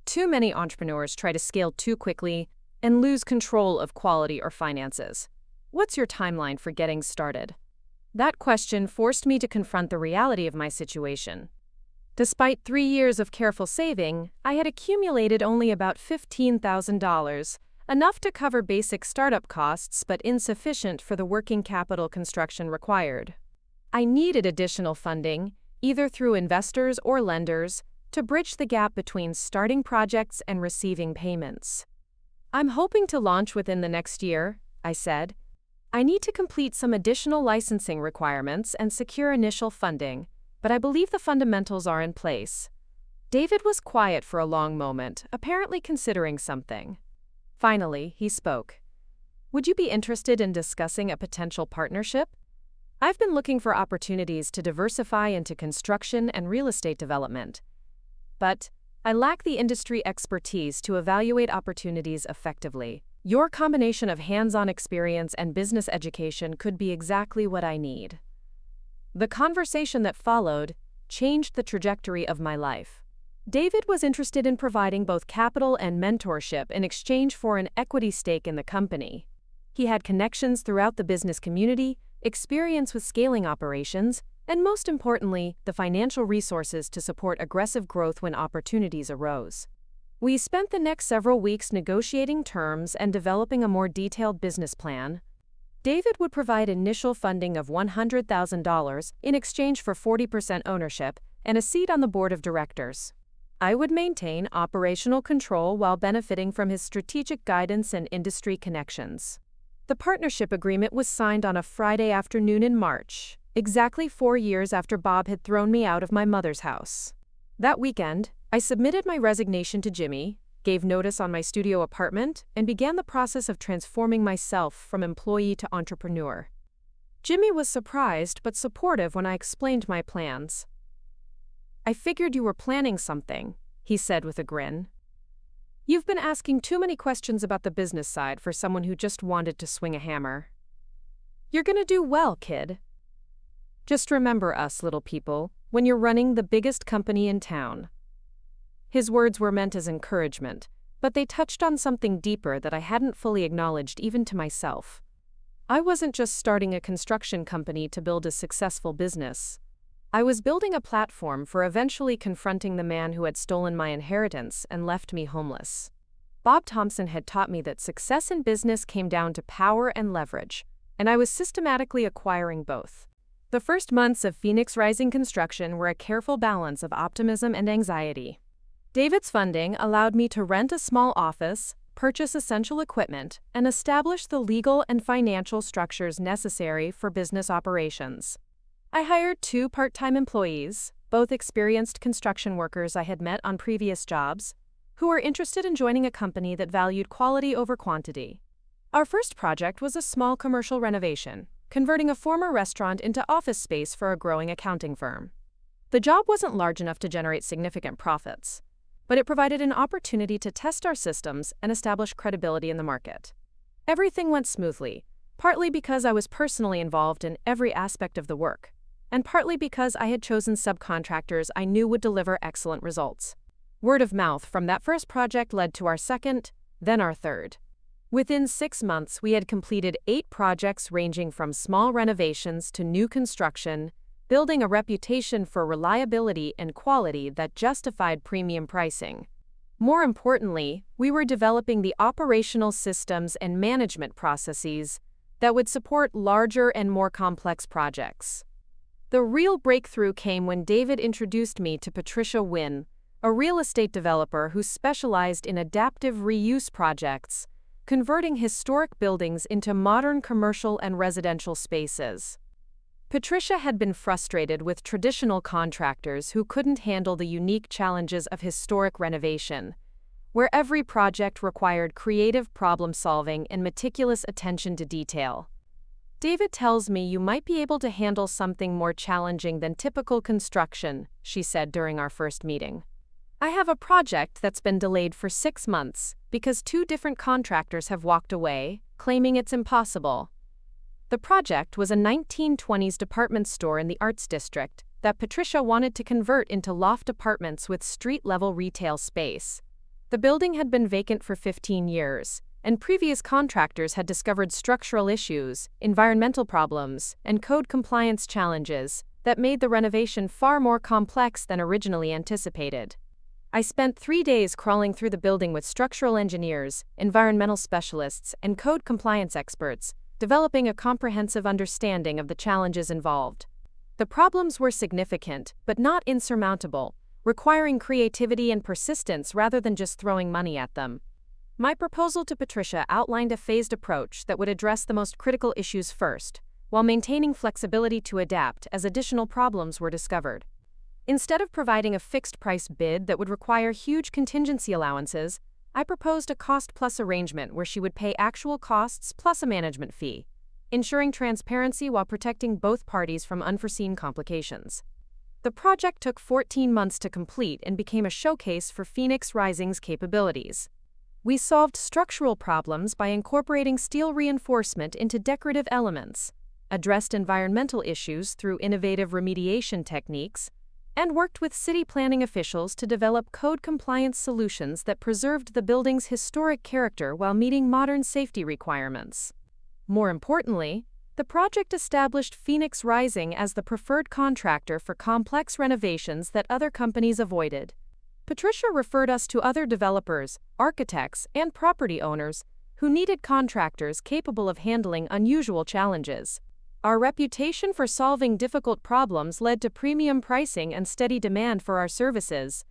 Too many entrepreneurs try to scale too quickly and lose control of quality or finances. What's your timeline for getting started? That question forced me to confront the reality of my situation. Despite 3 years of careful saving, I had accumulated only about $15,000, enough to cover basic startup costs but insufficient for the working capital construction required. I needed additional funding, either through investors or lenders, to bridge the gap between starting projects and receiving payments. I'm hoping to launch within the next year, I said. I need to complete some additional licensing requirements and secure initial funding, but I believe the fundamentals are in place. David was quiet for a long moment, apparently considering something. Finally, he spoke. Would you be interested in discussing a potential partnership? I've been looking for opportunities to diversify into construction and real estate development, but I lack the industry expertise to evaluate opportunities effectively. Your combination of hands-on experience and business education could be exactly what I need. The conversation that followed changed the trajectory of my life. David was interested in providing both capital and mentorship in exchange for an equity stake in the company. He had connections throughout the business community, experience with scaling operations, and most importantly, the financial resources to support aggressive growth when opportunities arose. We spent the next several weeks negotiating terms and developing a more detailed business plan. David would provide initial funding of $100,000 in exchange for 40% ownership and a seat on the board of directors. I would maintain operational control while benefiting from his strategic guidance and industry connections. The partnership agreement was signed on a Friday afternoon in March, exactly 4 years after Bob had thrown me out of my mother's house. That weekend, I submitted my resignation to Jimmy, gave notice on my studio apartment, and began the process of transforming myself from employee to entrepreneur. Jimmy was surprised but supportive when I explained my plans. I figured you were planning something, he said with a grin. You've been asking too many questions about the business side for someone who just wanted to swing a hammer. You're gonna do well, kid. Just remember us, little people, when you're running the biggest company in town. His words were meant as encouragement, but they touched on something deeper that I hadn't fully acknowledged even to myself. I wasn't just starting a construction company to build a successful business. I was building a platform for eventually confronting the man who had stolen my inheritance and left me homeless. Bob Thompson had taught me that success in business came down to power and leverage, and I was systematically acquiring both. The first months of Phoenix Rising construction were a careful balance of optimism and anxiety. David's funding allowed me to rent a small office, purchase essential equipment, and establish the legal and financial structures necessary for business operations. I hired 2 part-time employees, both experienced construction workers I had met on previous jobs, who were interested in joining a company that valued quality over quantity. Our first project was a small commercial renovation, converting a former restaurant into office space for a growing accounting firm. The job wasn't large enough to generate significant profits, but it provided an opportunity to test our systems and establish credibility in the market. Everything went smoothly, partly because I was personally involved in every aspect of the work. and partly because I had chosen subcontractors I knew would deliver excellent results. Word of mouth from that first project led to our second, then our third. Within 6 months, we had completed 8 projects ranging from small renovations to new construction, building a reputation for reliability and quality that justified premium pricing. More importantly, we were developing the operational systems and management processes that would support larger and more complex projects. The real breakthrough came when David introduced me to Patricia Wynn, a real estate developer who specialized in adaptive reuse projects, converting historic buildings into modern commercial and residential spaces. Patricia had been frustrated with traditional contractors who couldn't handle the unique challenges of historic renovation, where every project required creative problem-solving and meticulous attention to detail. "David tells me you might be able to handle something more challenging than typical construction," she said during our first meeting. "I have a project that's been delayed for 6 months because 2 different contractors have walked away, claiming it's impossible." The project was a 1920s department store in the Arts District that Patricia wanted to convert into loft apartments with street-level retail space. The building had been vacant for 15 years, and previous contractors had discovered structural issues, environmental problems, and code compliance challenges that made the renovation far more complex than originally anticipated. I spent 3 days crawling through the building with structural engineers, environmental specialists, and code compliance experts, developing a comprehensive understanding of the challenges involved. The problems were significant, but not insurmountable, requiring creativity and persistence rather than just throwing money at them. My proposal to Patricia outlined a phased approach that would address the most critical issues first, while maintaining flexibility to adapt as additional problems were discovered. Instead of providing a fixed-price bid that would require huge contingency allowances, I proposed a cost-plus arrangement where she would pay actual costs plus a management fee, ensuring transparency while protecting both parties from unforeseen complications. The project took 14 months to complete and became a showcase for Phoenix Rising's capabilities. We solved structural problems by incorporating steel reinforcement into decorative elements, addressed environmental issues through innovative remediation techniques, and worked with city planning officials to develop code compliance solutions that preserved the building's historic character while meeting modern safety requirements. More importantly, the project established Phoenix Rising as the preferred contractor for complex renovations that other companies avoided. Patricia referred us to other developers, architects, and property owners who needed contractors capable of handling unusual challenges. Our reputation for solving difficult problems led to premium pricing and steady demand for our services.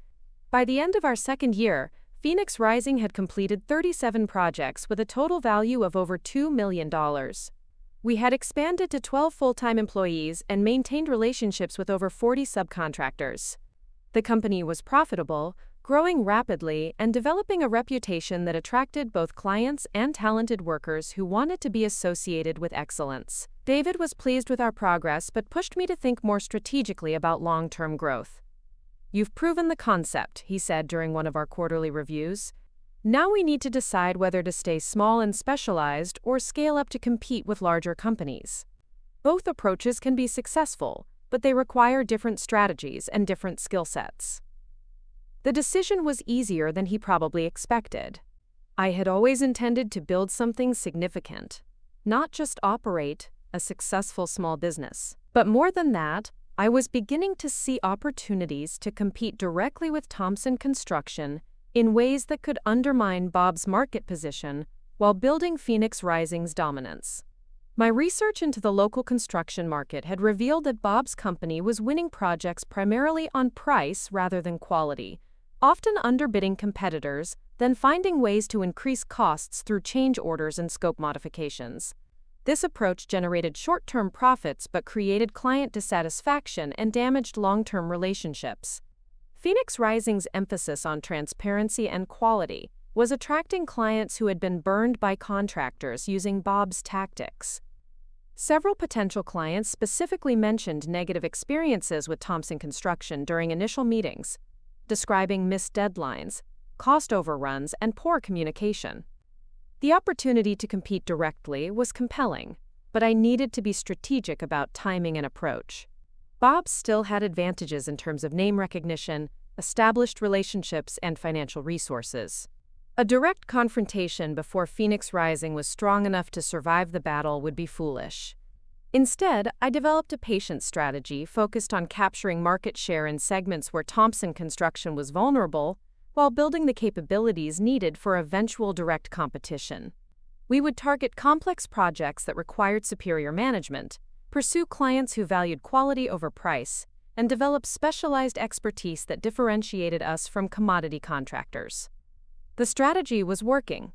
By the end of our second year, Phoenix Rising had completed 37 projects with a total value of over $2 million. We had expanded to 12 full-time employees and maintained relationships with over 40 subcontractors. The company was profitable, growing rapidly, and developing a reputation that attracted both clients and talented workers who wanted to be associated with excellence. David was pleased with our progress but pushed me to think more strategically about long-term growth. "You've proven the concept," he said during one of our quarterly reviews. "Now we need to decide whether to stay small and specialized or scale up to compete with larger companies. Both approaches can be successful, but they require different strategies and different skill sets." The decision was easier than he probably expected. I had always intended to build something significant, not just operate a successful small business. But more than that, I was beginning to see opportunities to compete directly with Thompson Construction in ways that could undermine Bob's market position while building Phoenix Rising's dominance. My research into the local construction market had revealed that Bob's company was winning projects primarily on price rather than quality, often underbidding competitors, then finding ways to increase costs through change orders and scope modifications. This approach generated short-term profits but created client dissatisfaction and damaged long-term relationships. Phoenix Rising's emphasis on transparency and quality was attracting clients who had been burned by contractors using Bob's tactics. Several potential clients specifically mentioned negative experiences with Thompson Construction during initial meetings, describing missed deadlines, cost overruns, and poor communication. The opportunity to compete directly was compelling, but I needed to be strategic about timing and approach. Bob still had advantages in terms of name recognition, established relationships, and financial resources. A direct confrontation before Phoenix Rising was strong enough to survive the battle would be foolish. Instead, I developed a patient strategy focused on capturing market share in segments where Thompson Construction was vulnerable, while building the capabilities needed for eventual direct competition. We would target complex projects that required superior management, pursue clients who valued quality over price, and develop specialized expertise that differentiated us from commodity contractors. The strategy was working.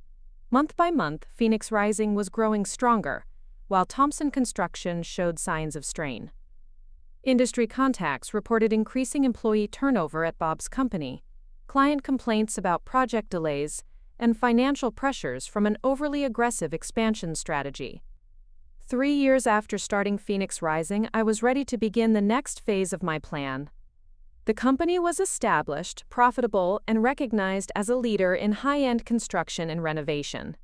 Month by month, Phoenix Rising was growing stronger, while Thompson Construction showed signs of strain. Industry contacts reported increasing employee turnover at Bob's company, client complaints about project delays, and financial pressures from an overly aggressive expansion strategy. 3 years after starting Phoenix Rising, I was ready to begin the next phase of my plan. The company was established, profitable, and recognized as a leader in high-end construction and renovation.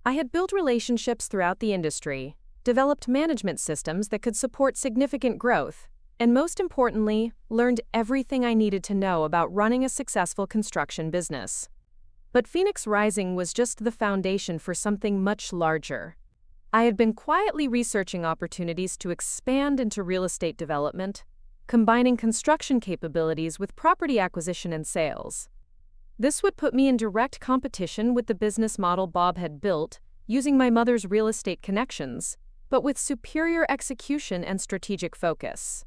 I had built relationships throughout the industry, developed management systems that could support significant growth, and most importantly, learned everything I needed to know about running a successful construction business. But Phoenix Rising was just the foundation for something much larger. I had been quietly researching opportunities to expand into real estate development, combining construction capabilities with property acquisition and sales. This would put me in direct competition with the business model Bob had built, using my mother's real estate connections, but with superior execution and strategic focus.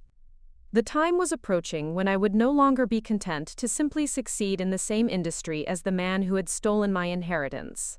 The time was approaching when I would no longer be content to simply succeed in the same industry as the man who had stolen my inheritance.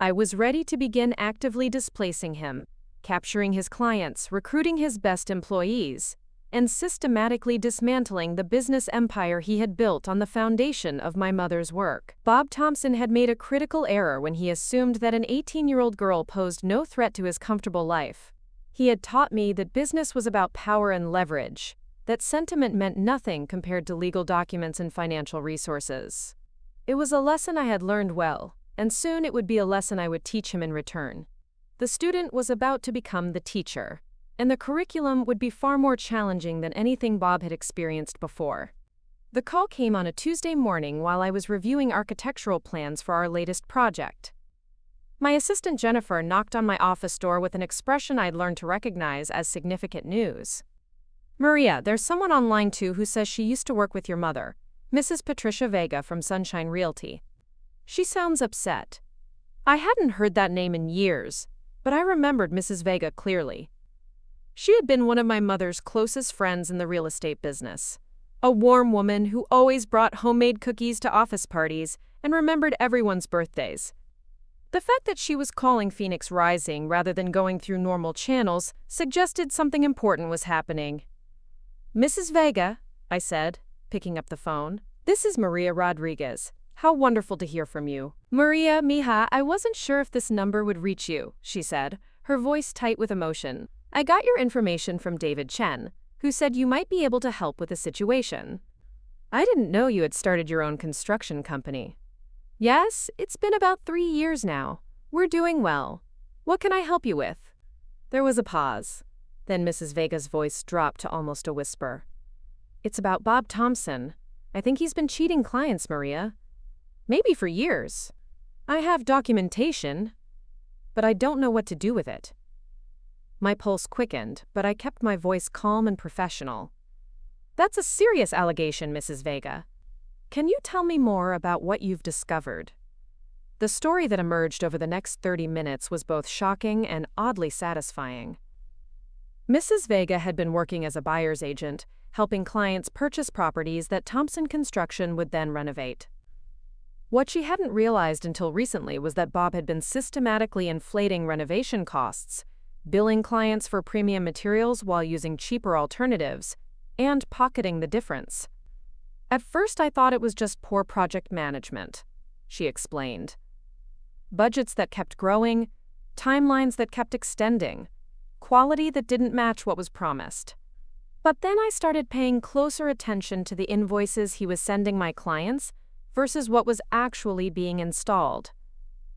I was ready to begin actively displacing him, capturing his clients, recruiting his best employees, and systematically dismantling the business empire he had built on the foundation of my mother's work. Bob Thompson had made a critical error when he assumed that an 18-year-old girl posed no threat to his comfortable life. He had taught me that business was about power and leverage, that sentiment meant nothing compared to legal documents and financial resources. It was a lesson I had learned well, and soon it would be a lesson I would teach him in return. The student was about to become the teacher, and the curriculum would be far more challenging than anything Bob had experienced before. The call came on a Tuesday morning while I was reviewing architectural plans for our latest project. My assistant Jennifer knocked on my office door with an expression I'd learned to recognize as significant news. "Maria, there's someone on line 2 who says she used to work with your mother, Mrs. Patricia Vega from Sunshine Realty. She sounds upset." I hadn't heard that name in years, but I remembered Mrs. Vega clearly. She had been one of my mother's closest friends in the real estate business. A warm woman who always brought homemade cookies to office parties and remembered everyone's birthdays. The fact that she was calling Phoenix Rising rather than going through normal channels suggested something important was happening. "Mrs. Vega," I said, picking up the phone. "This is Maria Rodriguez. How wonderful to hear from you." "Maria, mija, I wasn't sure if this number would reach you," she said, her voice tight with emotion. "I got your information from David Chen, who said you might be able to help with the situation." "I didn't know you had started your own construction company." "Yes, it's been about 3 years now. We're doing well. What can I help you with?" There was a pause. Then Mrs. Vega's voice dropped to almost a whisper. "It's about Bob Thompson. I think he's been cheating clients, Maria. Maybe for years. I have documentation, but I don't know what to do with it." My pulse quickened, but I kept my voice calm and professional. "That's a serious allegation, Mrs. Vega. Can you tell me more about what you've discovered?" The story that emerged over the next 30 minutes was both shocking and oddly satisfying. Mrs. Vega had been working as a buyer's agent, helping clients purchase properties that Thompson Construction would then renovate. What she hadn't realized until recently was that Bob had been systematically inflating renovation costs, billing clients for premium materials while using cheaper alternatives, and pocketing the difference. "At first I thought it was just poor project management," she explained. "Budgets that kept growing, timelines that kept extending, quality that didn't match what was promised. But then I started paying closer attention to the invoices he was sending my clients versus what was actually being installed.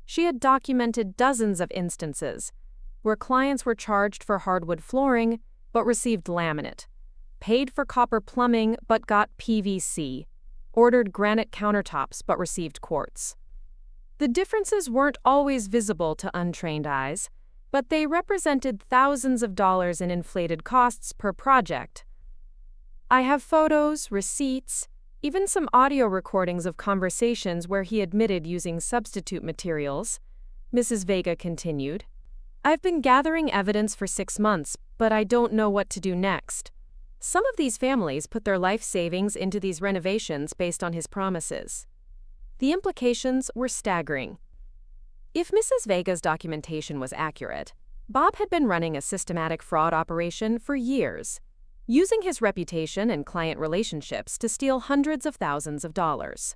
She had documented dozens of instances where clients were charged for hardwood flooring but received laminate, paid for copper plumbing but got PVC, ordered granite countertops but received quartz. The differences weren't always visible to untrained eyes, but they represented thousands of dollars in inflated costs per project. I have photos, receipts, even some audio recordings of conversations where he admitted using substitute materials, Mrs. Vega continued. I've been gathering evidence for 6 months, but I don't know what to do next. Some of these families put their life savings into these renovations based on his promises. The implications were staggering. If Mrs. Vega's documentation was accurate, Bob had been running a systematic fraud operation for years, using his reputation and client relationships to steal hundreds of thousands of dollars.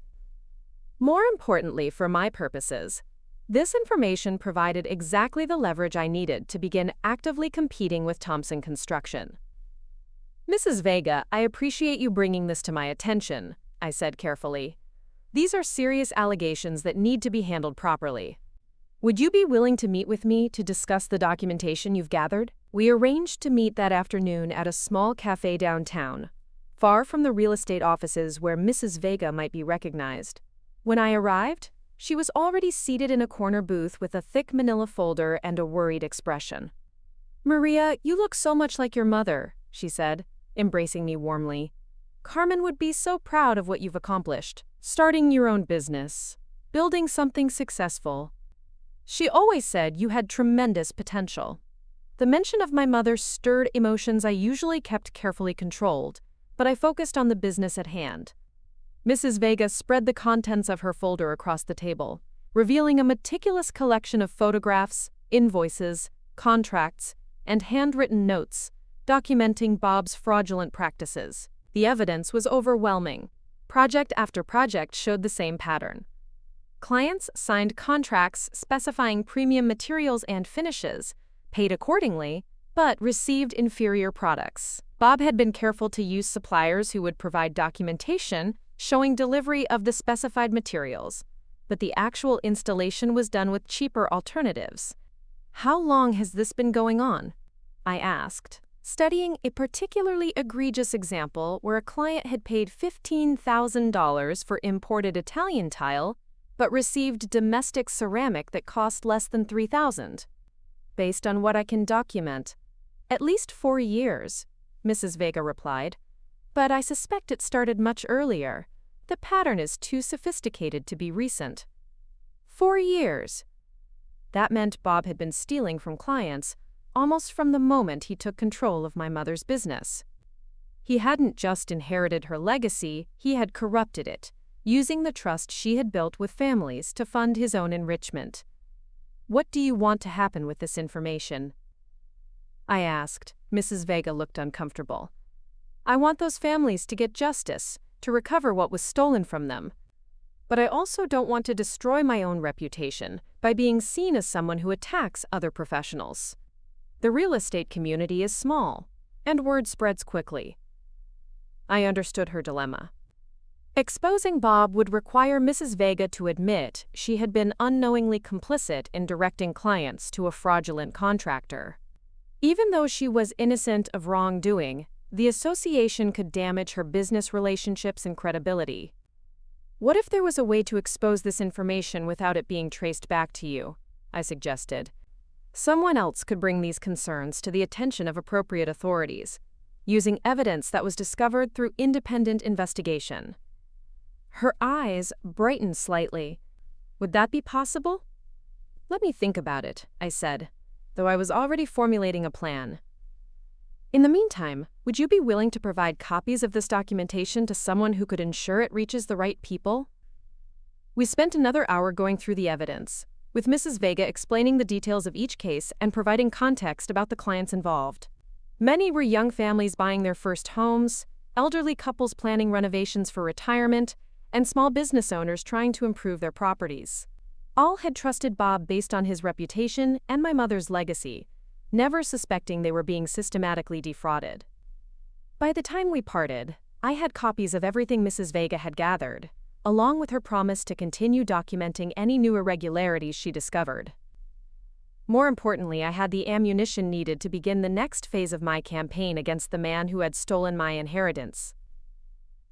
More importantly for my purposes, this information provided exactly the leverage I needed to begin actively competing with Thompson Construction. Mrs. Vega, I appreciate you bringing this to my attention, I said carefully. These are serious allegations that need to be handled properly. Would you be willing to meet with me to discuss the documentation you've gathered? We arranged to meet that afternoon at a small cafe downtown, far from the real estate offices where Mrs. Vega might be recognized. When I arrived, she was already seated in a corner booth with a thick manila folder and a worried expression. Maria, you look so much like your mother, she said, embracing me warmly. Carmen would be so proud of what you've accomplished. Starting your own business, building something successful. She always said you had tremendous potential. The mention of my mother stirred emotions I usually kept carefully controlled, but I focused on the business at hand. Mrs. Vega spread the contents of her folder across the table, revealing a meticulous collection of photographs, invoices, contracts, and handwritten notes, documenting Bob's fraudulent practices. The evidence was overwhelming. Project after project showed the same pattern. Clients signed contracts specifying premium materials and finishes, paid accordingly, but received inferior products. Bob had been careful to use suppliers who would provide documentation showing delivery of the specified materials, but the actual installation was done with cheaper alternatives. How long has this been going on? I asked, studying a particularly egregious example where a client had paid $15,000 for imported Italian tile, but received domestic ceramic that cost less than $3,000. Based on what I can document, at least 4 years, Mrs. Vega replied. But I suspect it started much earlier. The pattern is too sophisticated to be recent. 4 years. That meant Bob had been stealing from clients almost from the moment he took control of my mother's business. He hadn't just inherited her legacy, he had corrupted it, using the trust she had built with families to fund his own enrichment. What do you want to happen with this information? I asked. Mrs. Vega looked uncomfortable. I want those families to get justice, to recover what was stolen from them. But I also don't want to destroy my own reputation by being seen as someone who attacks other professionals. The real estate community is small, and word spreads quickly. I understood her dilemma. Exposing Bob would require Mrs. Vega to admit she had been unknowingly complicit in directing clients to a fraudulent contractor. Even though she was innocent of wrongdoing, the association could damage her business relationships and credibility. What if there was a way to expose this information without it being traced back to you? I suggested. Someone else could bring these concerns to the attention of appropriate authorities, using evidence that was discovered through independent investigation. Her eyes brightened slightly. Would that be possible? Let me think about it, I said, though I was already formulating a plan. In the meantime, would you be willing to provide copies of this documentation to someone who could ensure it reaches the right people? We spent another hour going through the evidence, with Mrs. Vega explaining the details of each case and providing context about the clients involved. Many were young families buying their first homes, elderly couples planning renovations for retirement, and small business owners trying to improve their properties. All had trusted Bob based on his reputation and my mother's legacy, never suspecting they were being systematically defrauded. By the time we parted, I had copies of everything Mrs. Vega had gathered, along with her promise to continue documenting any new irregularities she discovered. More importantly, I had the ammunition needed to begin the next phase of my campaign against the man who had stolen my inheritance.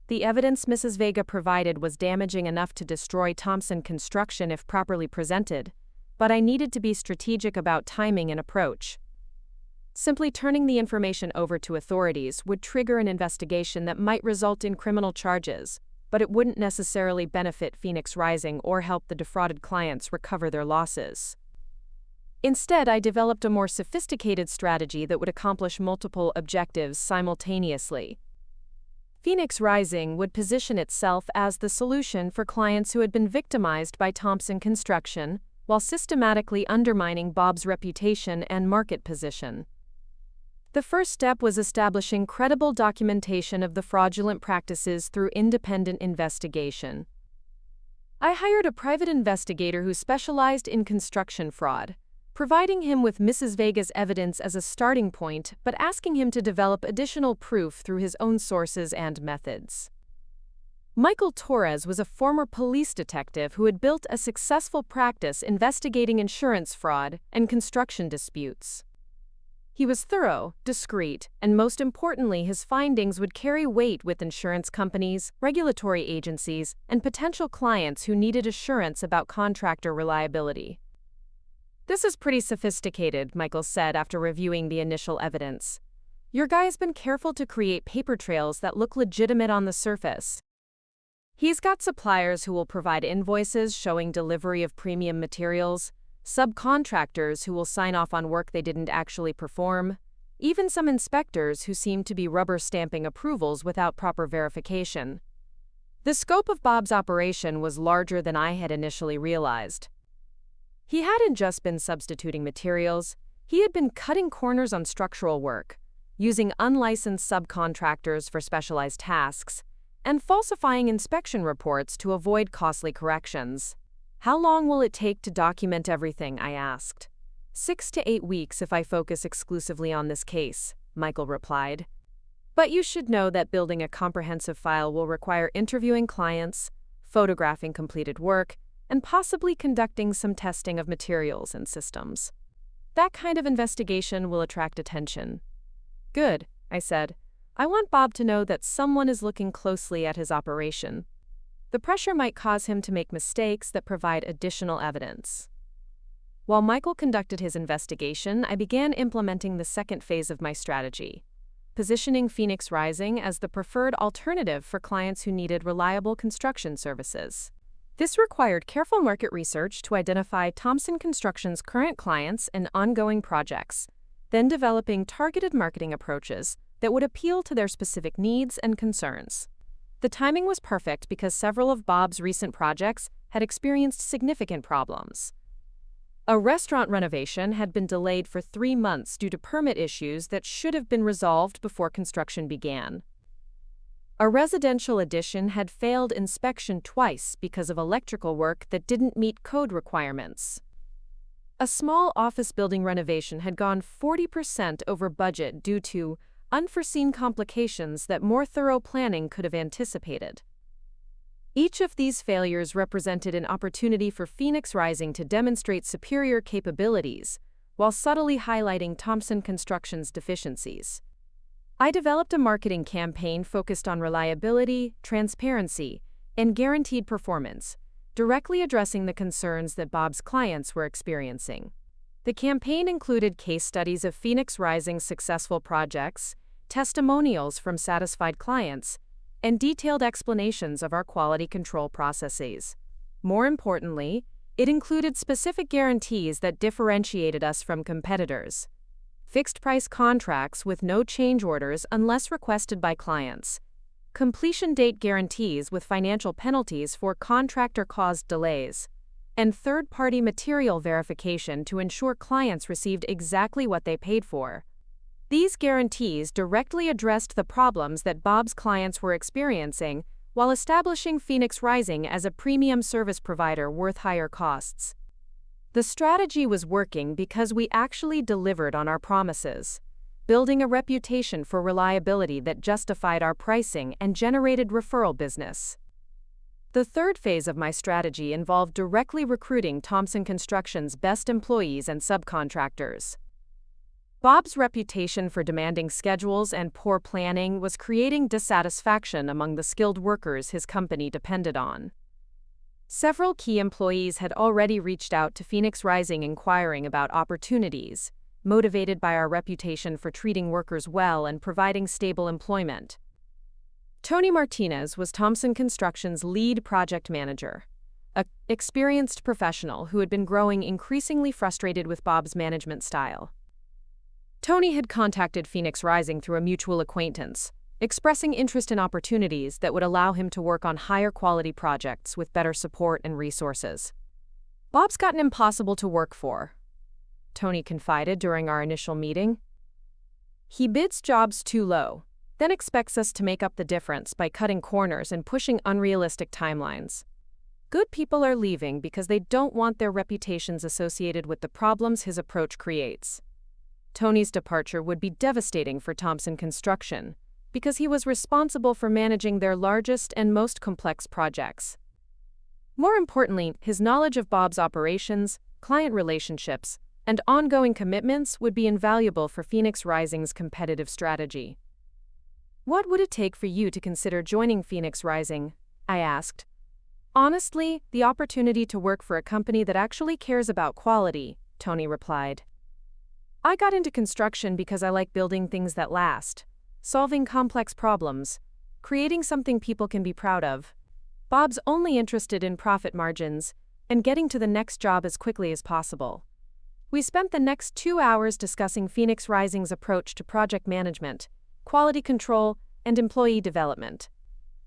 The evidence Mrs. Vega provided was damaging enough to destroy Thompson Construction if properly presented, but I needed to be strategic about timing and approach. Simply turning the information over to authorities would trigger an investigation that might result in criminal charges, but it wouldn't necessarily benefit Phoenix Rising or help the defrauded clients recover their losses. Instead, I developed a more sophisticated strategy that would accomplish multiple objectives simultaneously. Phoenix Rising would position itself as the solution for clients who had been victimized by Thompson Construction, while systematically undermining Bob's reputation and market position. The first step was establishing credible documentation of the fraudulent practices through independent investigation. I hired a private investigator who specialized in construction fraud, providing him with Mrs. Vega's evidence as a starting point, but asking him to develop additional proof through his own sources and methods. Michael Torres was a former police detective who had built a successful practice investigating insurance fraud and construction disputes. He was thorough, discreet, and most importantly, his findings would carry weight with insurance companies, regulatory agencies, and potential clients who needed assurance about contractor reliability. "This is pretty sophisticated," Michael said after reviewing the initial evidence. "Your guy has been careful to create paper trails that look legitimate on the surface. He's got suppliers who will provide invoices showing delivery of premium materials, subcontractors who will sign off on work they didn't actually perform, even some inspectors who seem to be rubber stamping approvals without proper verification." The scope of Bob's operation was larger than I had initially realized. He hadn't just been substituting materials, he had been cutting corners on structural work, using unlicensed subcontractors for specialized tasks, and falsifying inspection reports to avoid costly corrections. "How long will it take to document everything?" I asked. 6 to 8 weeks if I focus exclusively on this case," Michael replied. "But you should know that building a comprehensive file will require interviewing clients, photographing completed work, and possibly conducting some testing of materials and systems. That kind of investigation will attract attention." "Good," I said. "I want Bob to know that someone is looking closely at his operation. The pressure might cause him to make mistakes that provide additional evidence." While Michael conducted his investigation, I began implementing the second phase of my strategy, positioning Phoenix Rising as the preferred alternative for clients who needed reliable construction services. This required careful market research to identify Thompson Construction's current clients and ongoing projects, then developing targeted marketing approaches that would appeal to their specific needs and concerns. The timing was perfect because several of Bob's recent projects had experienced significant problems. A restaurant renovation had been delayed for 3 months due to permit issues that should have been resolved before construction began. A residential addition had failed inspection twice because of electrical work that didn't meet code requirements. A small office building renovation had gone 40% over budget due to unforeseen complications that more thorough planning could have anticipated. Each of these failures represented an opportunity for Phoenix Rising to demonstrate superior capabilities, while subtly highlighting Thompson Construction's deficiencies. I developed a marketing campaign focused on reliability, transparency, and guaranteed performance, directly addressing the concerns that Bob's clients were experiencing. The campaign included case studies of Phoenix Rising's successful projects, testimonials from satisfied clients, and detailed explanations of our quality control processes. More importantly, it included specific guarantees that differentiated us from competitors. Fixed-price contracts with no change orders unless requested by clients, completion date guarantees with financial penalties for contractor-caused delays, and third-party material verification to ensure clients received exactly what they paid for. These guarantees directly addressed the problems that Bob's clients were experiencing while establishing Phoenix Rising as a premium service provider worth higher costs. The strategy was working because we actually delivered on our promises, building a reputation for reliability that justified our pricing and generated referral business. The third phase of my strategy involved directly recruiting Thompson Construction's best employees and subcontractors. Bob's reputation for demanding schedules and poor planning was creating dissatisfaction among the skilled workers his company depended on. Several key employees had already reached out to Phoenix Rising inquiring about opportunities, motivated by our reputation for treating workers well and providing stable employment. Tony Martinez was Thompson Construction's lead project manager, an experienced professional who had been growing increasingly frustrated with Bob's management style. Tony had contacted Phoenix Rising through a mutual acquaintance, expressing interest in opportunities that would allow him to work on higher quality projects with better support and resources. "Bob's gotten impossible to work for," Tony confided during our initial meeting. "He bids jobs too low, then expects us to make up the difference by cutting corners and pushing unrealistic timelines. Good people are leaving because they don't want their reputations associated with the problems his approach creates." Tony's departure would be devastating for Thompson Construction because he was responsible for managing their largest and most complex projects. More importantly, his knowledge of Bob's operations, client relationships, and ongoing commitments would be invaluable for Phoenix Rising's competitive strategy. "What would it take for you to consider joining Phoenix Rising?" I asked. "Honestly, the opportunity to work for a company that actually cares about quality," Tony replied. "I got into construction because I like building things that last, solving complex problems, creating something people can be proud of. Bob's only interested in profit margins and getting to the next job as quickly as possible." We spent the next 2 hours discussing Phoenix Rising's approach to project management, quality control, and employee development.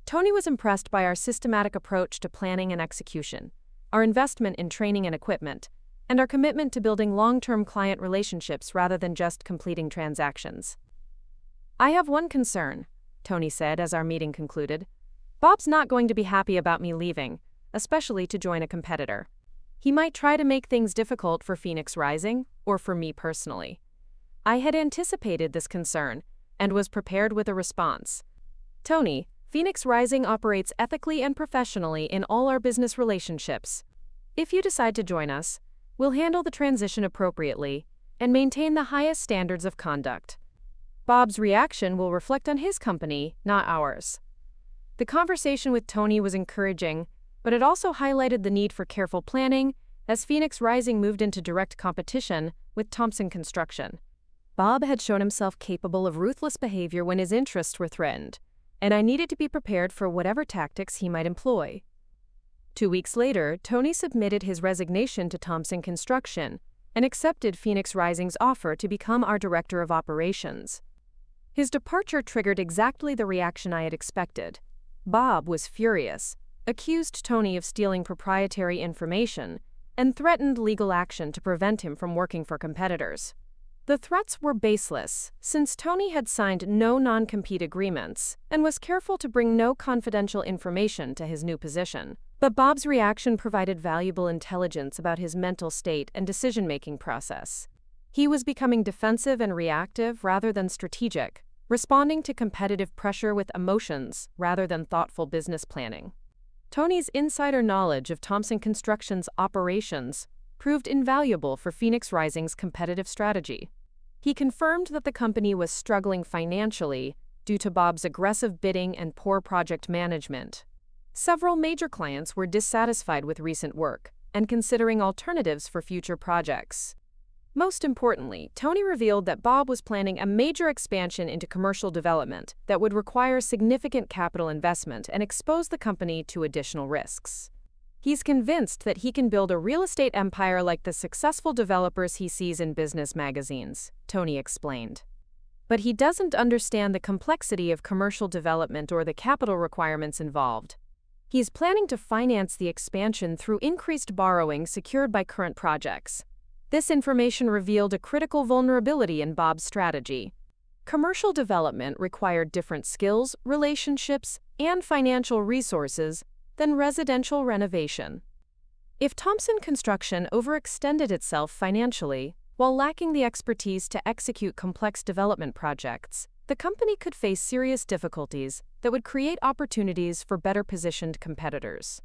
Tony was impressed by our systematic approach to planning and execution, our investment in training and equipment, and our commitment to building long-term client relationships rather than just completing transactions. "I have one concern," Tony said as our meeting concluded. "Bob's not going to be happy about me leaving, especially to join a competitor. He might try to make things difficult for Phoenix Rising, or for me personally." I had anticipated this concern and was prepared with a response. "Tony, Phoenix Rising operates ethically and professionally in all our business relationships. If you decide to join us, we'll handle the transition appropriately and maintain the highest standards of conduct. Bob's reaction will reflect on his company, not ours." The conversation with Tony was encouraging, but it also highlighted the need for careful planning as Phoenix Rising moved into direct competition with Thompson Construction. Bob had shown himself capable of ruthless behavior when his interests were threatened, and I needed to be prepared for whatever tactics he might employ. 2 weeks later, Tony submitted his resignation to Thompson Construction and accepted Phoenix Rising's offer to become our director of operations. His departure triggered exactly the reaction I had expected. Bob was furious, accused Tony of stealing proprietary information, and threatened legal action to prevent him from working for competitors. The threats were baseless, since Tony had signed no non-compete agreements and was careful to bring no confidential information to his new position. But Bob's reaction provided valuable intelligence about his mental state and decision-making process. He was becoming defensive and reactive rather than strategic, responding to competitive pressure with emotions rather than thoughtful business planning. Tony's insider knowledge of Thompson Construction's operations proved invaluable for Phoenix Rising's competitive strategy. He confirmed that the company was struggling financially due to Bob's aggressive bidding and poor project management. Several major clients were dissatisfied with recent work and considering alternatives for future projects. Most importantly, Tony revealed that Bob was planning a major expansion into commercial development that would require significant capital investment and expose the company to additional risks. He's convinced that he can build a real estate empire like the successful developers he sees in business magazines, Tony explained. But he doesn't understand the complexity of commercial development or the capital requirements involved. He's planning to finance the expansion through increased borrowing secured by current projects. This information revealed a critical vulnerability in Bob's strategy. Commercial development required different skills, relationships, and financial resources than residential renovation. If Thompson Construction overextended itself financially while lacking the expertise to execute complex development projects, the company could face serious difficulties that would create opportunities for better-positioned competitors.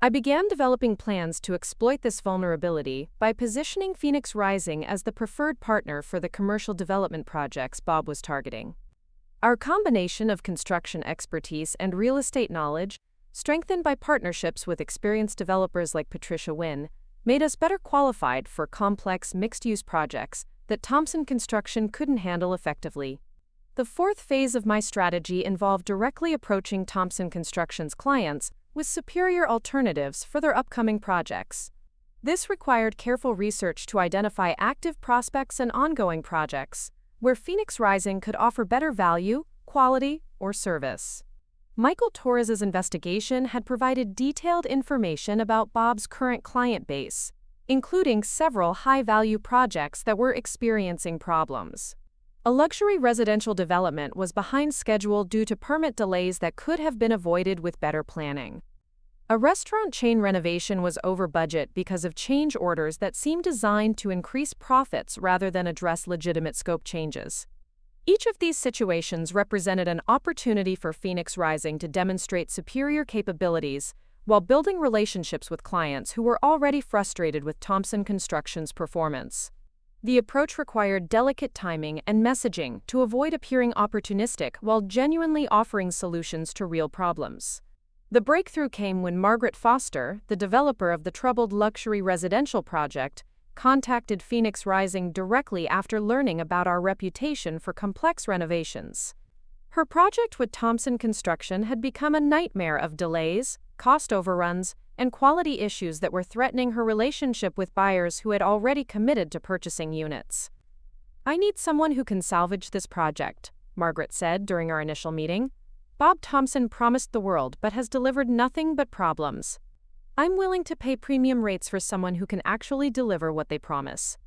I began developing plans to exploit this vulnerability by positioning Phoenix Rising as the preferred partner for the commercial development projects Bob was targeting. Our combination of construction expertise and real estate knowledge, strengthened by partnerships with experienced developers like Patricia Wynn, made us better qualified for complex mixed-use projects that Thompson Construction couldn't handle effectively. The fourth phase of my strategy involved directly approaching Thompson Construction's clients with superior alternatives for their upcoming projects. This required careful research to identify active prospects and ongoing projects where Phoenix Rising could offer better value, quality, or service. Michael Torres's investigation had provided detailed information about Bob's current client base, including several high-value projects that were experiencing problems. A luxury residential development was behind schedule due to permit delays that could have been avoided with better planning. A restaurant chain renovation was over budget because of change orders that seemed designed to increase profits rather than address legitimate scope changes. Each of these situations represented an opportunity for Phoenix Rising to demonstrate superior capabilities while building relationships with clients who were already frustrated with Thompson Construction's performance. The approach required delicate timing and messaging to avoid appearing opportunistic while genuinely offering solutions to real problems. The breakthrough came when Margaret Foster, the developer of the troubled luxury residential project, contacted Phoenix Rising directly after learning about our reputation for complex renovations. Her project with Thompson Construction had become a nightmare of delays, cost overruns, and quality issues that were threatening her relationship with buyers who had already committed to purchasing units. "I need someone who can salvage this project," Margaret said during our initial meeting. "Bob Thompson promised the world but has delivered nothing but problems. I'm willing to pay premium rates for someone who can actually deliver what they promise."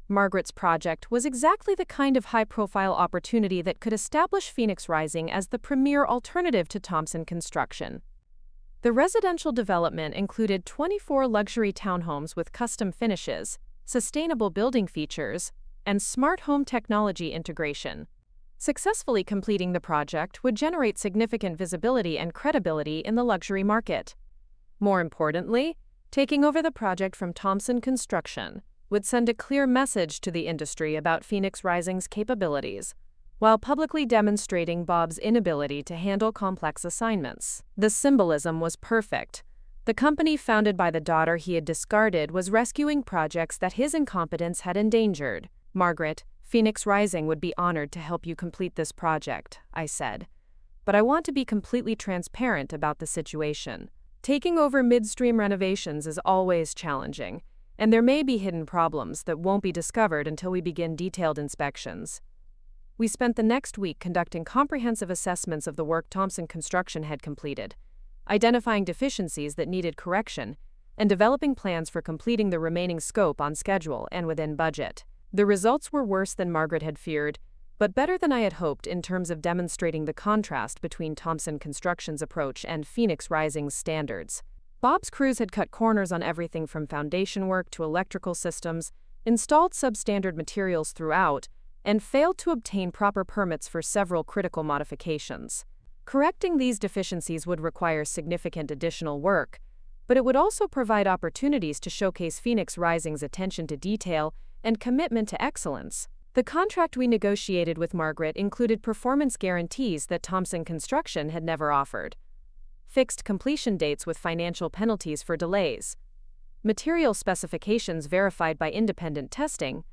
Margaret's project was exactly the kind of high-profile opportunity that could establish Phoenix Rising as the premier alternative to Thompson Construction. The residential development included 24 luxury townhomes with custom finishes, sustainable building features, and smart home technology integration. Successfully completing the project would generate significant visibility and credibility in the luxury market. More importantly, taking over the project from Thompson Construction would send a clear message to the industry about Phoenix Rising's capabilities, while publicly demonstrating Bob's inability to handle complex assignments. The symbolism was perfect. The company founded by the daughter he had discarded was rescuing projects that his incompetence had endangered. "Margaret, Phoenix Rising would be honored to help you complete this project," I said. "But I want to be completely transparent about the situation. Taking over midstream renovations is always challenging, and there may be hidden problems that won't be discovered until we begin detailed inspections." We spent the next week conducting comprehensive assessments of the work Thompson Construction had completed, identifying deficiencies that needed correction, and developing plans for completing the remaining scope on schedule and within budget. The results were worse than Margaret had feared, but better than I had hoped in terms of demonstrating the contrast between Thompson Construction's approach and Phoenix Rising's standards. Bob's crews had cut corners on everything from foundation work to electrical systems, installed substandard materials throughout, and failed to obtain proper permits for several critical modifications. Correcting these deficiencies would require significant additional work, but it would also provide opportunities to showcase Phoenix Rising's attention to detail and commitment to excellence. The contract we negotiated with Margaret included performance guarantees that Thompson Construction had never offered, fixed completion dates with financial penalties for delays, material specifications verified by independent testing,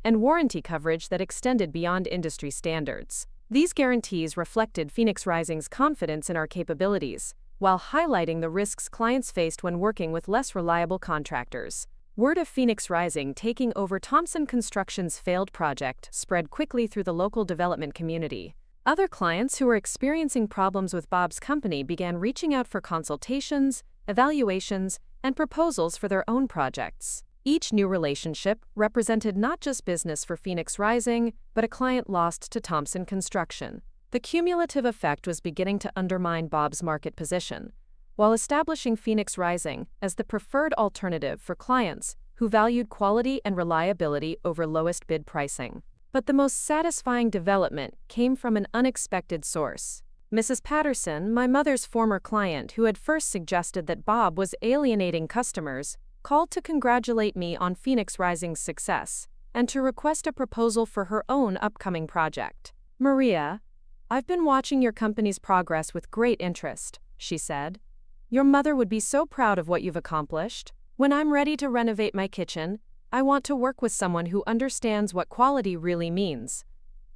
and warranty coverage that extended beyond industry standards. These guarantees reflected Phoenix Rising's confidence in our capabilities, while highlighting the risks clients faced when working with less reliable contractors. Word of Phoenix Rising taking over Thompson Construction's failed project spread quickly through the local development community. Other clients who were experiencing problems with Bob's company began reaching out for consultations, evaluations, and proposals for their own projects. Each new relationship represented not just business for Phoenix Rising, but a client lost to Thompson Construction. The cumulative effect was beginning to undermine Bob's market position, while establishing Phoenix Rising as the preferred alternative for clients who valued quality and reliability over lowest bid pricing. But the most satisfying development came from an unexpected source. Mrs. Patterson, my mother's former client who had first suggested that Bob was alienating customers, called to congratulate me on Phoenix Rising's success and to request a proposal for her own upcoming project. "Maria, I've been watching your company's progress with great interest," she said. "Your mother would be so proud of what you've accomplished. When I'm ready to renovate my kitchen, I want to work with someone who understands what quality really means."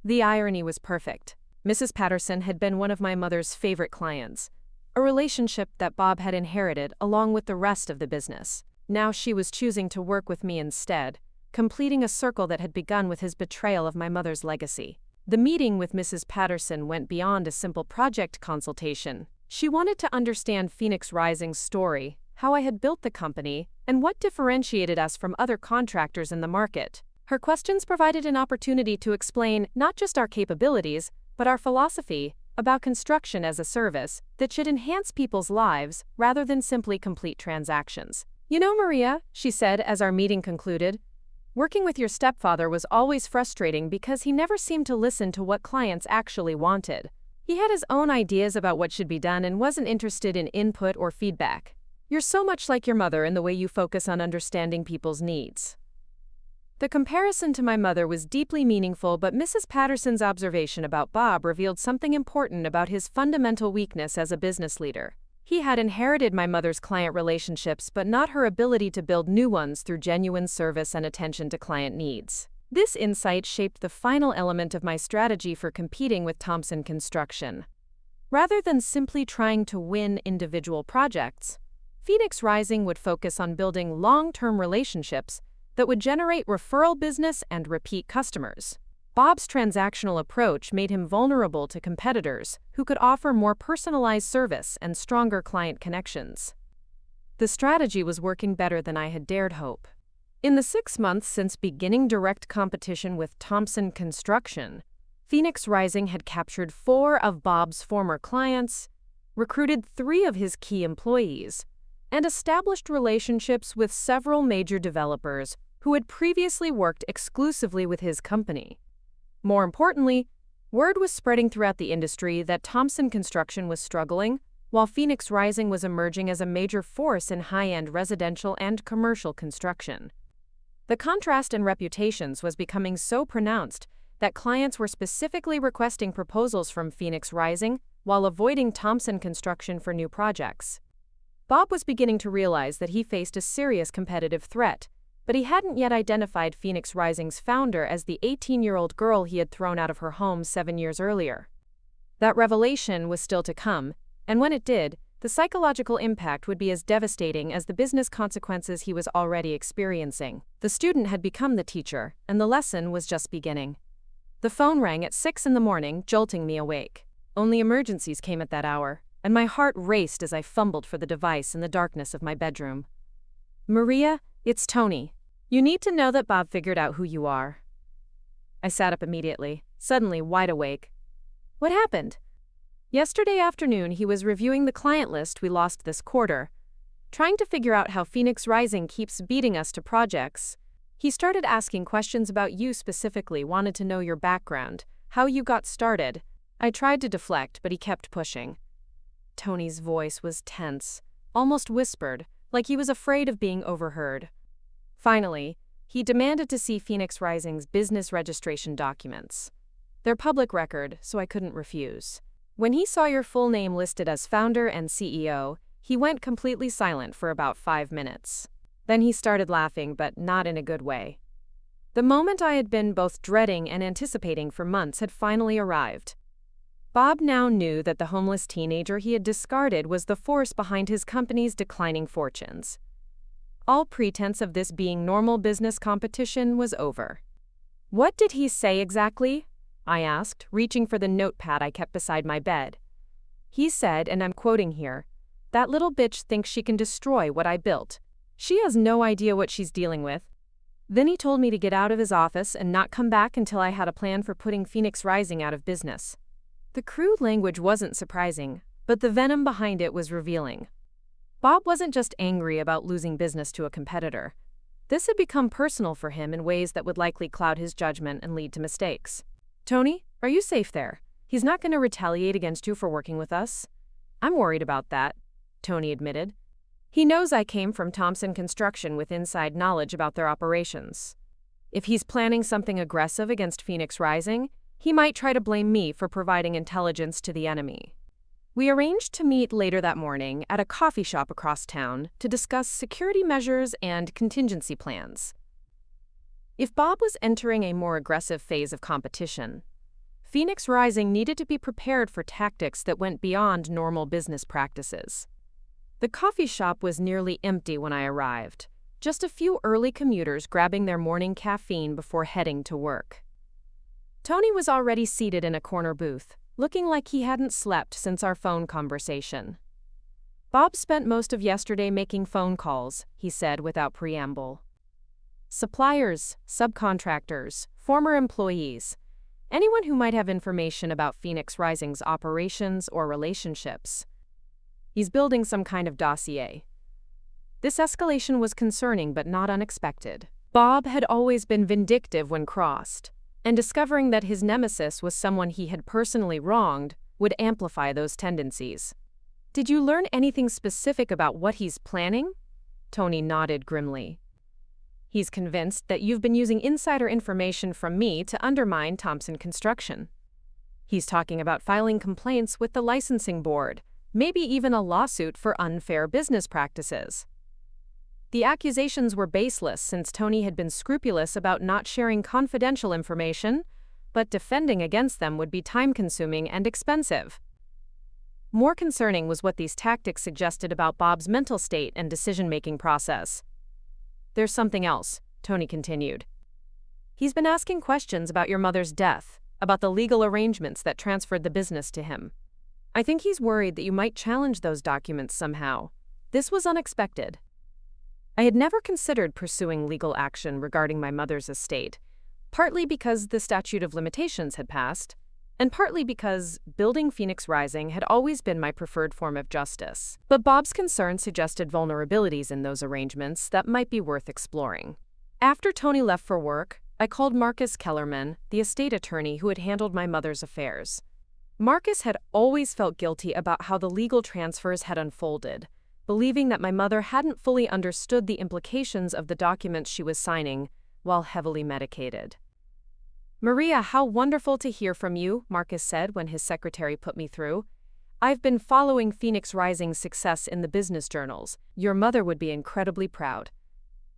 The irony was perfect. Mrs. Patterson had been one of my mother's favorite clients, a relationship that Bob had inherited along with the rest of the business. Now she was choosing to work with me instead, completing a circle that had begun with his betrayal of my mother's legacy. The meeting with Mrs. Patterson went beyond a simple project consultation. She wanted to understand Phoenix Rising's story, how I had built the company, and what differentiated us from other contractors in the market. Her questions provided an opportunity to explain not just our capabilities, but our philosophy about construction as a service that should enhance people's lives rather than simply complete transactions. "You know, Maria," she said as our meeting concluded, "working with your stepfather was always frustrating because he never seemed to listen to what clients actually wanted. He had his own ideas about what should be done and wasn't interested in input or feedback. You're so much like your mother in the way you focus on understanding people's needs." The comparison to my mother was deeply meaningful, but Mrs. Patterson's observation about Bob revealed something important about his fundamental weakness as a business leader. He had inherited my mother's client relationships, but not her ability to build new ones through genuine service and attention to client needs. This insight shaped the final element of my strategy for competing with Thompson Construction. Rather than simply trying to win individual projects, Phoenix Rising would focus on building long-term relationships that would generate referral business and repeat customers. Bob's transactional approach made him vulnerable to competitors who could offer more personalized service and stronger client connections. The strategy was working better than I had dared hope. In the 6 months since beginning direct competition with Thompson Construction, Phoenix Rising had captured 4 of Bob's former clients, recruited 3 of his key employees, and established relationships with several major developers who had previously worked exclusively with his company. More importantly, word was spreading throughout the industry that Thompson Construction was struggling, while Phoenix Rising was emerging as a major force in high-end residential and commercial construction. The contrast in reputations was becoming so pronounced that clients were specifically requesting proposals from Phoenix Rising while avoiding Thompson Construction for new projects. Bob was beginning to realize that he faced a serious competitive threat, but he hadn't yet identified Phoenix Rising's founder as the 18-year-old girl he had thrown out of her home 7 years earlier. That revelation was still to come, and when it did, the psychological impact would be as devastating as the business consequences he was already experiencing. The student had become the teacher, and the lesson was just beginning. The phone rang at 6 in the morning, jolting me awake. Only emergencies came at that hour, and my heart raced as I fumbled for the device in the darkness of my bedroom. "Maria, it's Tony. You need to know that Bob figured out who you are." I sat up immediately, suddenly wide awake. "What happened?" "Yesterday afternoon he was reviewing the client list we lost this quarter, trying to figure out how Phoenix Rising keeps beating us to projects. He started asking questions about you specifically, wanted to know your background, how you got started." I tried to deflect, but he kept pushing. Tony's voice was tense, almost whispered, like he was afraid of being overheard. Finally, he demanded to see Phoenix Rising's business registration documents. They're public record, so I couldn't refuse. When he saw your full name listed as founder and CEO, he went completely silent for about 5 minutes. Then he started laughing, but not in a good way. The moment I had been both dreading and anticipating for months had finally arrived. Bob now knew that the homeless teenager he had discarded was the force behind his company's declining fortunes. All pretense of this being normal business competition was over. "What did he say exactly?" I asked, reaching for the notepad I kept beside my bed. "He said, and I'm quoting here, 'That little bitch thinks she can destroy what I built. She has no idea what she's dealing with.' Then he told me to get out of his office and not come back until I had a plan for putting Phoenix Rising out of business." The crude language wasn't surprising, but the venom behind it was revealing. Bob wasn't just angry about losing business to a competitor. This had become personal for him in ways that would likely cloud his judgment and lead to mistakes. "Tony, are you safe there? He's not going to retaliate against you for working with us?" "I'm worried about that," Tony admitted. "He knows I came from Thompson Construction with inside knowledge about their operations. If he's planning something aggressive against Phoenix Rising, he might try to blame me for providing intelligence to the enemy." We arranged to meet later that morning at a coffee shop across town to discuss security measures and contingency plans. If Bob was entering a more aggressive phase of competition, Phoenix Rising needed to be prepared for tactics that went beyond normal business practices. The coffee shop was nearly empty when I arrived, just a few early commuters grabbing their morning caffeine before heading to work. Tony was already seated in a corner booth, looking like he hadn't slept since our phone conversation. "Bob spent most of yesterday making phone calls," he said without preamble. "Suppliers, subcontractors, former employees, anyone who might have information about Phoenix Rising's operations or relationships. He's building some kind of dossier." This escalation was concerning but not unexpected. Bob had always been vindictive when crossed, and discovering that his nemesis was someone he had personally wronged would amplify those tendencies. "Did you learn anything specific about what he's planning?" Tony nodded grimly. "He's convinced that you've been using insider information from me to undermine Thompson Construction. He's talking about filing complaints with the licensing board, maybe even a lawsuit for unfair business practices." The accusations were baseless since Tony had been scrupulous about not sharing confidential information, but defending against them would be time-consuming and expensive. More concerning was what these tactics suggested about Bob's mental state and decision-making process. "There's something else," Tony continued. "He's been asking questions about your mother's death, about the legal arrangements that transferred the business to him. I think he's worried that you might challenge those documents somehow. This was unexpected." I had never considered pursuing legal action regarding my mother's estate, partly because the statute of limitations had passed, and partly because building Phoenix Rising had always been my preferred form of justice. But Bob's concern suggested vulnerabilities in those arrangements that might be worth exploring. After Tony left for work, I called Marcus Kellerman, the estate attorney who had handled my mother's affairs. Marcus had always felt guilty about how the legal transfers had unfolded, believing that my mother hadn't fully understood the implications of the documents she was signing while heavily medicated. "Maria, how wonderful to hear from you," Marcus said when his secretary put me through. "I've been following Phoenix Rising's success in the business journals. Your mother would be incredibly proud."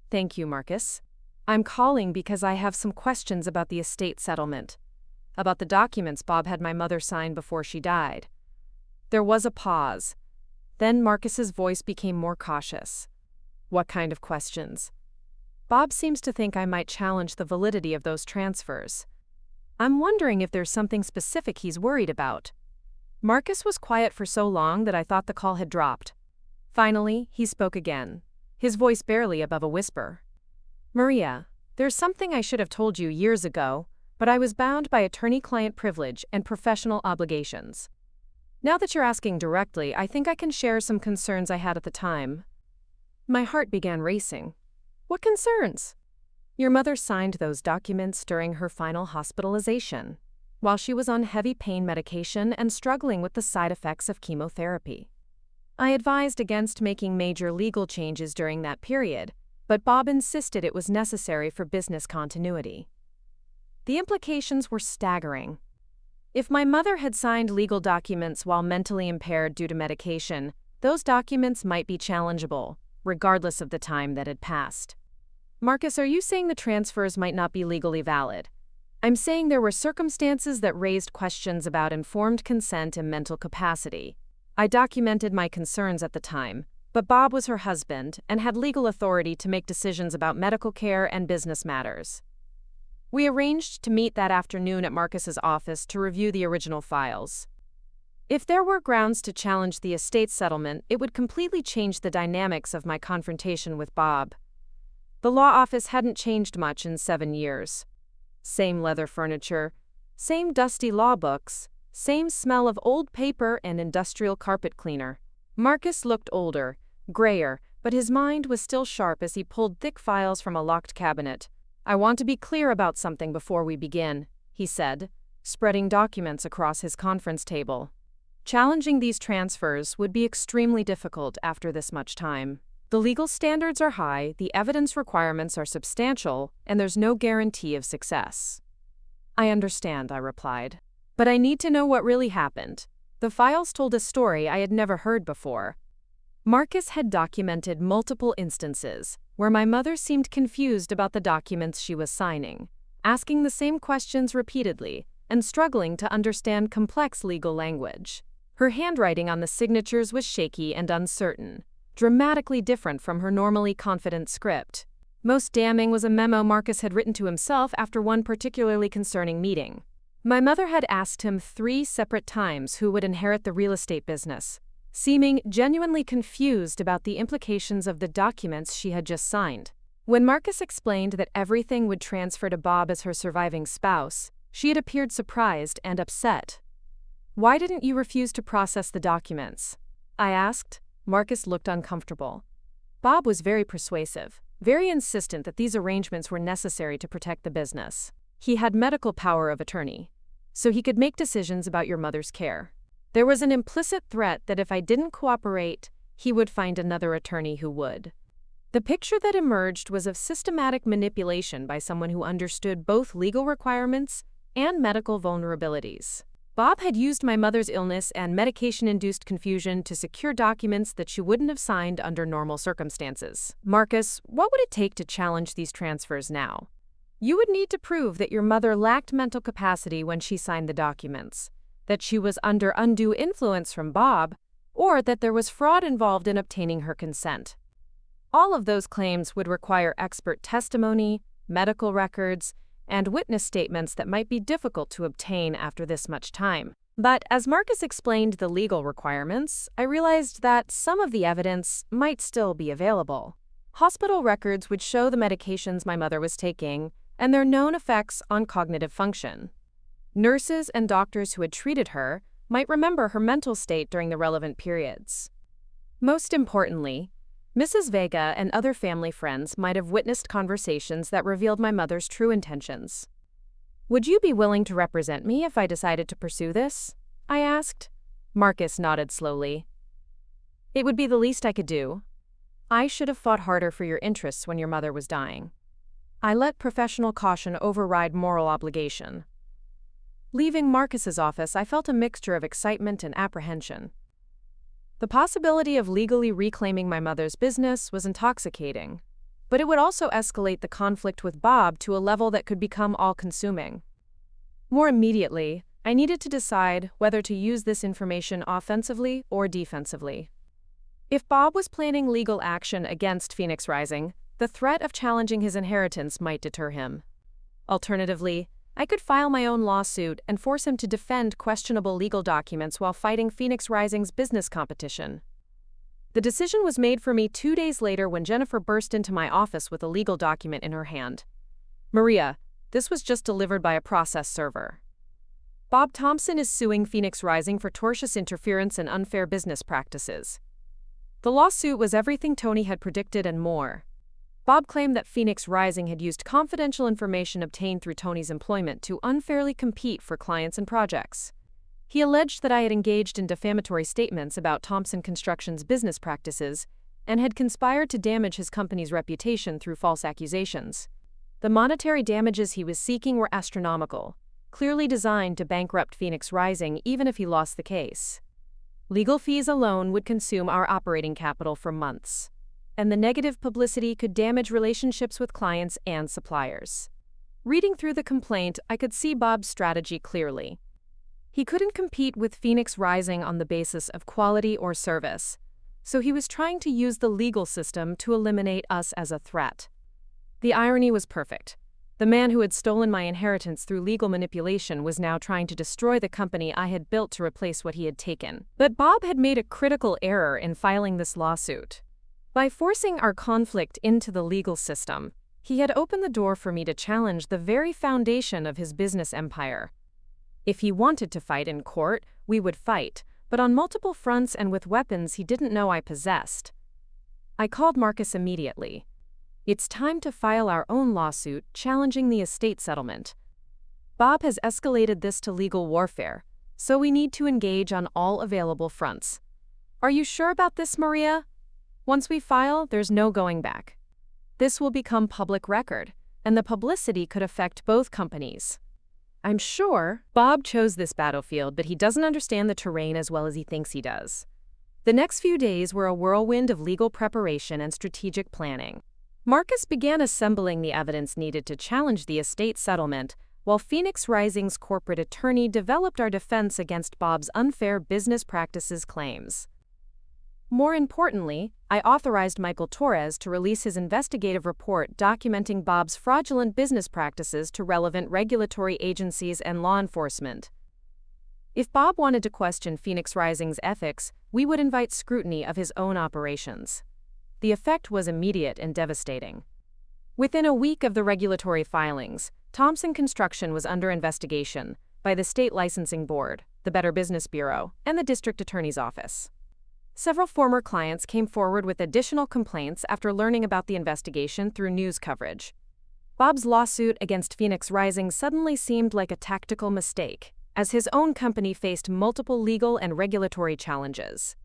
"Thank you, Marcus. I'm calling because I have some questions about the estate settlement, about the documents Bob had my mother sign before she died." There was a pause. Then Marcus's voice became more cautious. "What kind of questions?" "Bob seems to think I might challenge the validity of those transfers. I'm wondering if there's something specific he's worried about." Marcus was quiet for so long that I thought the call had dropped. Finally, he spoke again, his voice barely above a whisper. "Maria, there's something I should have told you years ago, but I was bound by attorney-client privilege and professional obligations. Now that you're asking directly, I think I can share some concerns I had at the time." My heart began racing. "What concerns?" "Your mother signed those documents during her final hospitalization, while she was on heavy pain medication and struggling with the side effects of chemotherapy. I advised against making major legal changes during that period, but Bob insisted it was necessary for business continuity. The implications were staggering. If my mother had signed legal documents while mentally impaired due to medication, those documents might be challengeable, regardless of the time that had passed." "Marcus, are you saying the transfers might not be legally valid?" "I'm saying there were circumstances that raised questions about informed consent and mental capacity. I documented my concerns at the time, but Bob was her husband and had legal authority to make decisions about medical care and business matters." We arranged to meet that afternoon at Marcus's office to review the original files. If there were grounds to challenge the estate settlement, it would completely change the dynamics of my confrontation with Bob. The law office hadn't changed much in 7 years. Same leather furniture, same dusty law books, same smell of old paper and industrial carpet cleaner. Marcus looked older, grayer, but his mind was still sharp as he pulled thick files from a locked cabinet. "I want to be clear about something before we begin," he said, spreading documents across his conference table. Challenging these transfers would be extremely difficult after this much time. The legal standards are high, the evidence requirements are substantial, and there's no guarantee of success. "I understand," I replied. "But I need to know what really happened." The files told a story I had never heard before. Marcus had documented multiple instances where my mother seemed confused about the documents she was signing, asking the same questions repeatedly, and struggling to understand complex legal language. Her handwriting on the signatures was shaky and uncertain, dramatically different from her normally confident script. Most damning was a memo Marcus had written to himself after one particularly concerning meeting. My mother had asked him 3 separate times who would inherit the real estate business, seeming genuinely confused about the implications of the documents she had just signed. When Marcus explained that everything would transfer to Bob as her surviving spouse, she had appeared surprised and upset. "Why didn't you refuse to process the documents?" I asked. Marcus looked uncomfortable. Bob was very persuasive, very insistent that these arrangements were necessary to protect the business. He had medical power of attorney, so he could make decisions about your mother's care. There was an implicit threat that if I didn't cooperate, he would find another attorney who would. The picture that emerged was of systematic manipulation by someone who understood both legal requirements and medical vulnerabilities. Bob had used my mother's illness and medication-induced confusion to secure documents that she wouldn't have signed under normal circumstances. "Marcus, what would it take to challenge these transfers now?" "You would need to prove that your mother lacked mental capacity when she signed the documents, that she was under undue influence from Bob, or that there was fraud involved in obtaining her consent. All of those claims would require expert testimony, medical records, and witness statements that might be difficult to obtain after this much time." But as Marcus explained the legal requirements, I realized that some of the evidence might still be available. Hospital records would show the medications my mother was taking and their known effects on cognitive function. Nurses and doctors who had treated her might remember her mental state during the relevant periods. Most importantly, Mrs. Vega and other family friends might have witnessed conversations that revealed my mother's true intentions. "Would you be willing to represent me if I decided to pursue this?" I asked. Marcus nodded slowly. "It would be the least I could do. I should have fought harder for your interests when your mother was dying." I let professional caution override moral obligation. Leaving Marcus's office, I felt a mixture of excitement and apprehension. The possibility of legally reclaiming my mother's business was intoxicating, but it would also escalate the conflict with Bob to a level that could become all-consuming. More immediately, I needed to decide whether to use this information offensively or defensively. If Bob was planning legal action against Phoenix Rising, the threat of challenging his inheritance might deter him. Alternatively, I could file my own lawsuit and force him to defend questionable legal documents while fighting Phoenix Rising's business competition. The decision was made for me 2 days later when Jennifer burst into my office with a legal document in her hand. "Maria, this was just delivered by a process server. Bob Thompson is suing Phoenix Rising for tortious interference and unfair business practices." The lawsuit was everything Tony had predicted and more. Bob claimed that Phoenix Rising had used confidential information obtained through Tony's employment to unfairly compete for clients and projects. He alleged that I had engaged in defamatory statements about Thompson Construction's business practices and had conspired to damage his company's reputation through false accusations. The monetary damages he was seeking were astronomical, clearly designed to bankrupt Phoenix Rising even if he lost the case. Legal fees alone would consume our operating capital for months, and the negative publicity could damage relationships with clients and suppliers. Reading through the complaint, I could see Bob's strategy clearly. He couldn't compete with Phoenix Rising on the basis of quality or service, so he was trying to use the legal system to eliminate us as a threat. The irony was perfect. The man who had stolen my inheritance through legal manipulation was now trying to destroy the company I had built to replace what he had taken. But Bob had made a critical error in filing this lawsuit. By forcing our conflict into the legal system, he had opened the door for me to challenge the very foundation of his business empire. If he wanted to fight in court, we would fight, but on multiple fronts and with weapons he didn't know I possessed. I called Marcus immediately. It's time to file our own lawsuit challenging the estate settlement. Bob has escalated this to legal warfare, so we need to engage on all available fronts. Are you sure about this, Maria? Once we file, there's no going back. This will become public record, and the publicity could affect both companies. I'm sure Bob chose this battlefield, but he doesn't understand the terrain as well as he thinks he does. The next few days were a whirlwind of legal preparation and strategic planning. Marcus began assembling the evidence needed to challenge the estate settlement, while Phoenix Rising's corporate attorney developed our defense against Bob's unfair business practices claims. More importantly, I authorized Michael Torres to release his investigative report documenting Bob's fraudulent business practices to relevant regulatory agencies and law enforcement. If Bob wanted to question Phoenix Rising's ethics, we would invite scrutiny of his own operations. The effect was immediate and devastating. Within a week of the regulatory filings, Thompson Construction was under investigation by the State Licensing Board, the Better Business Bureau, and the District Attorney's Office. Several former clients came forward with additional complaints after learning about the investigation through news coverage. Bob's lawsuit against Phoenix Rising suddenly seemed like a tactical mistake, as his own company faced multiple legal and regulatory challenges.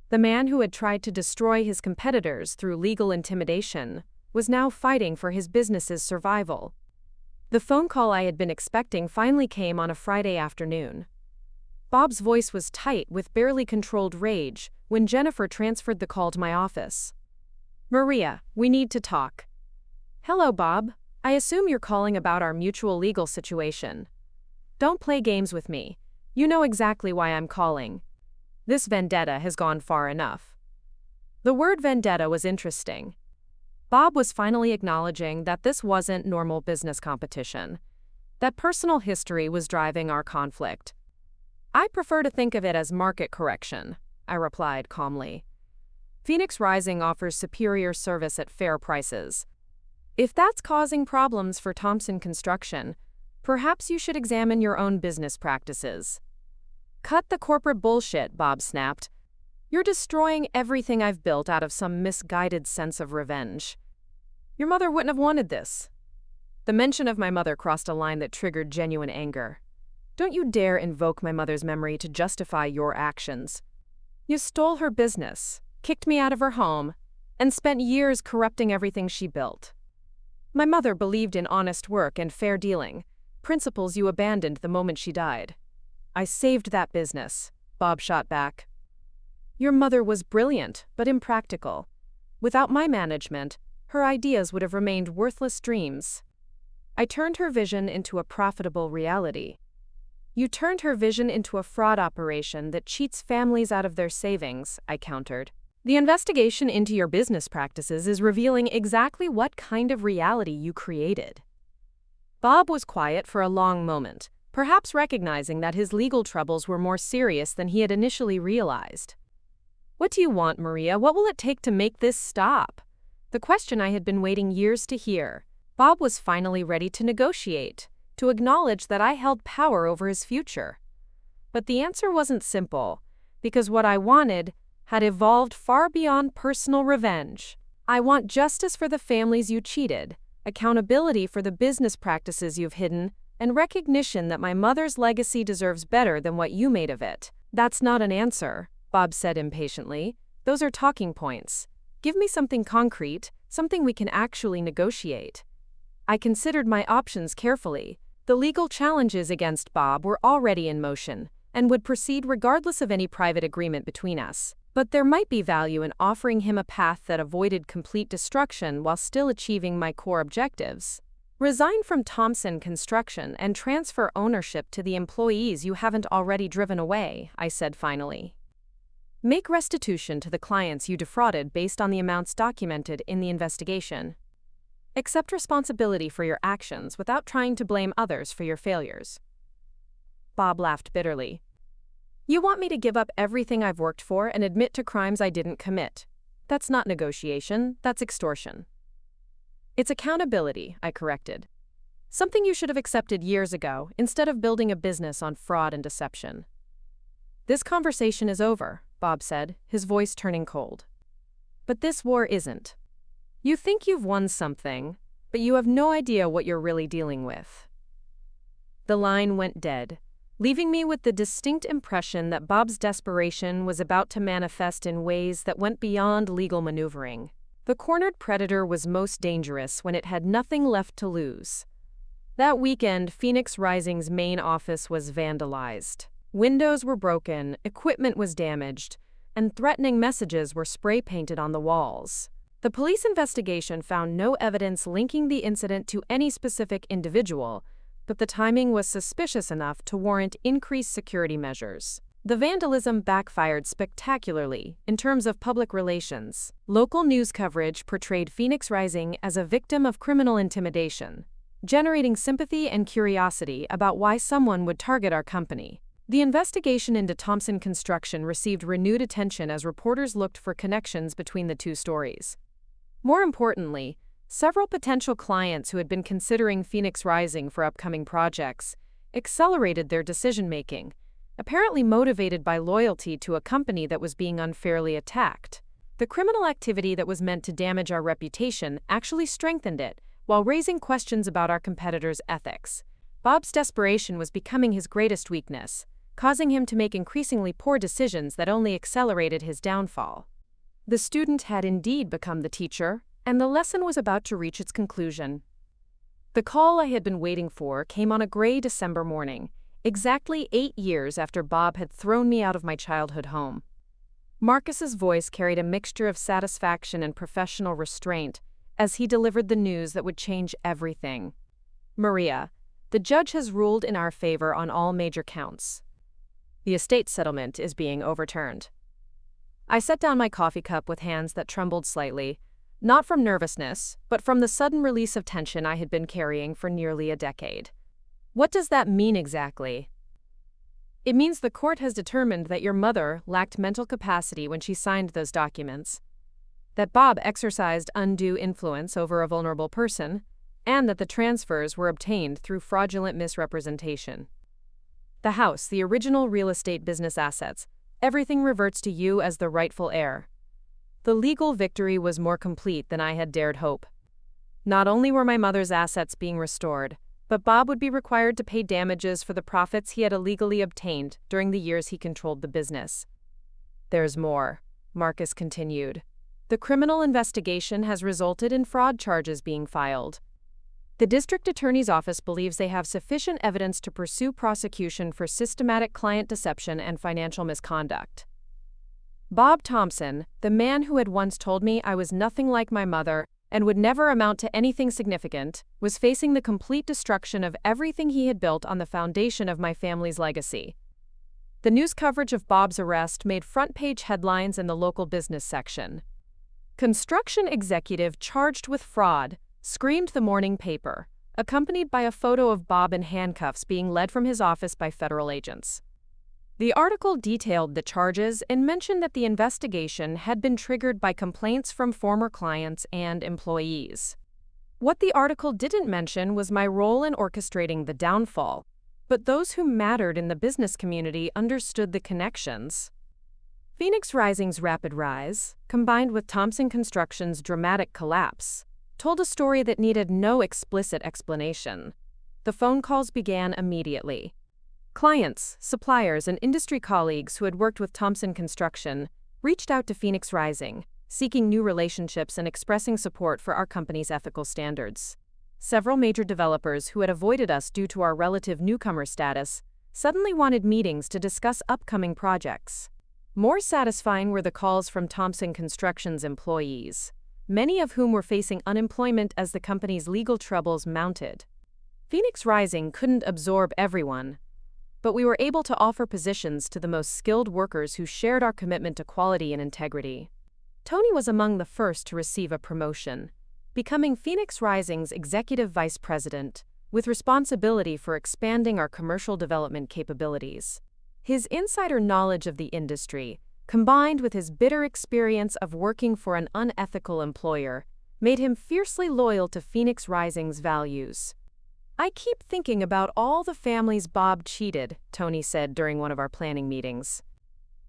The man who had tried to destroy his competitors through legal intimidation was now fighting for his business's survival. The phone call I had been expecting finally came on a Friday afternoon. Bob's voice was tight with barely controlled rage when Jennifer transferred the call to my office. "Maria, we need to talk." "Hello, Bob. I assume you're calling about our mutual legal situation." "Don't play games with me. You know exactly why I'm calling. This vendetta has gone far enough." The word vendetta was interesting. Bob was finally acknowledging that this wasn't normal business competition, that personal history was driving our conflict. "I prefer to think of it as market correction," I replied calmly. "Phoenix Rising offers superior service at fair prices. If that's causing problems for Thompson Construction, perhaps you should examine your own business practices." "Cut the corporate bullshit," Bob snapped. "You're destroying everything I've built out of some misguided sense of revenge. Your mother wouldn't have wanted this." The mention of my mother crossed a line that triggered genuine anger. "Don't you dare invoke my mother's memory to justify your actions. You stole her business, kicked me out of her home, and spent years corrupting everything she built. My mother believed in honest work and fair dealing, principles you abandoned the moment she died. I saved that business," Bob shot back. "Your mother was brilliant, but impractical. Without my management, her ideas would have remained worthless dreams. I turned her vision into a profitable reality. You turned her vision into a fraud operation that cheats families out of their savings," I countered. "The investigation into your business practices is revealing exactly what kind of reality you created." Bob was quiet for a long moment, perhaps recognizing that his legal troubles were more serious than he had initially realized. "What do you want, Maria? What will it take to make this stop?" The question I had been waiting years to hear. Bob was finally ready to negotiate, to acknowledge that I held power over his future. But the answer wasn't simple, because what I wanted had evolved far beyond personal revenge. "I want justice for the families you cheated, accountability for the business practices you've hidden, and recognition that my mother's legacy deserves better than what you made of it." "That's not an answer," Bob said impatiently. "Those are talking points. Give me something concrete, something we can actually negotiate." I considered my options carefully. The legal challenges against Bob were already in motion and would proceed regardless of any private agreement between us. But there might be value in offering him a path that avoided complete destruction while still achieving my core objectives. "Resign from Thompson Construction and transfer ownership to the employees you haven't already driven away," I said finally. "Make restitution to the clients you defrauded based on the amounts documented in the investigation. Accept responsibility for your actions without trying to blame others for your failures." Bob laughed bitterly. "You want me to give up everything I've worked for and admit to crimes I didn't commit? That's not negotiation, that's extortion." "It's accountability," I corrected. "Something you should have accepted years ago instead of building a business on fraud and deception." "This conversation is over," Bob said, his voice turning cold. But this war isn't. You think you've won something, but you have no idea what you're really dealing with. The line went dead, leaving me with the distinct impression that Bob's desperation was about to manifest in ways that went beyond legal maneuvering. The cornered predator was most dangerous when it had nothing left to lose. That weekend, Phoenix Rising's main office was vandalized. Windows were broken, equipment was damaged, and threatening messages were spray-painted on the walls. The police investigation found no evidence linking the incident to any specific individual, but the timing was suspicious enough to warrant increased security measures. The vandalism backfired spectacularly in terms of public relations. Local news coverage portrayed Phoenix Rising as a victim of criminal intimidation, generating sympathy and curiosity about why someone would target our company. The investigation into Thompson Construction received renewed attention as reporters looked for connections between the two stories. More importantly, several potential clients who had been considering Phoenix Rising for upcoming projects accelerated their decision-making, apparently motivated by loyalty to a company that was being unfairly attacked. The criminal activity that was meant to damage our reputation actually strengthened it, while raising questions about our competitors' ethics. Bob's desperation was becoming his greatest weakness, causing him to make increasingly poor decisions that only accelerated his downfall. The student had indeed become the teacher, and the lesson was about to reach its conclusion. The call I had been waiting for came on a gray December morning, exactly 8 years after Bob had thrown me out of my childhood home. Marcus's voice carried a mixture of satisfaction and professional restraint as he delivered the news that would change everything. "Maria, the judge has ruled in our favor on all major counts. The estate settlement is being overturned." I set down my coffee cup with hands that trembled slightly, not from nervousness, but from the sudden release of tension I had been carrying for nearly a decade. "What does that mean exactly?" "It means the court has determined that your mother lacked mental capacity when she signed those documents, that Bob exercised undue influence over a vulnerable person, and that the transfers were obtained through fraudulent misrepresentation. The house, the original real estate business assets, everything reverts to you as the rightful heir." The legal victory was more complete than I had dared hope. Not only were my mother's assets being restored, but Bob would be required to pay damages for the profits he had illegally obtained during the years he controlled the business. "There's more," Marcus continued. "The criminal investigation has resulted in fraud charges being filed. The district attorney's office believes they have sufficient evidence to pursue prosecution for systematic client deception and financial misconduct. Bob Thompson, the man who had once told me I was nothing like my mother and would never amount to anything significant, was facing the complete destruction of everything he had built on the foundation of my family's legacy." The news coverage of Bob's arrest made front-page headlines in the local business section. "Construction executive charged with fraud," screamed the morning paper, accompanied by a photo of Bob in handcuffs being led from his office by federal agents. The article detailed the charges and mentioned that the investigation had been triggered by complaints from former clients and employees. What the article didn't mention was my role in orchestrating the downfall, but those who mattered in the business community understood the connections. Phoenix Rising's rapid rise, combined with Thompson Construction's dramatic collapse, told a story that needed no explicit explanation. The phone calls began immediately. Clients, suppliers, and industry colleagues who had worked with Thompson Construction reached out to Phoenix Rising, seeking new relationships and expressing support for our company's ethical standards. Several major developers who had avoided us due to our relative newcomer status suddenly wanted meetings to discuss upcoming projects. More satisfying were the calls from Thompson Construction's employees, many of whom were facing unemployment as the company's legal troubles mounted. Phoenix Rising couldn't absorb everyone, but we were able to offer positions to the most skilled workers who shared our commitment to quality and integrity. Tony was among the first to receive a promotion, becoming Phoenix Rising's executive vice president, with responsibility for expanding our commercial development capabilities. His insider knowledge of the industry, combined with his bitter experience of working for an unethical employer, made him fiercely loyal to Phoenix Rising's values. "I keep thinking about all the families Bob cheated," Tony said during one of our planning meetings.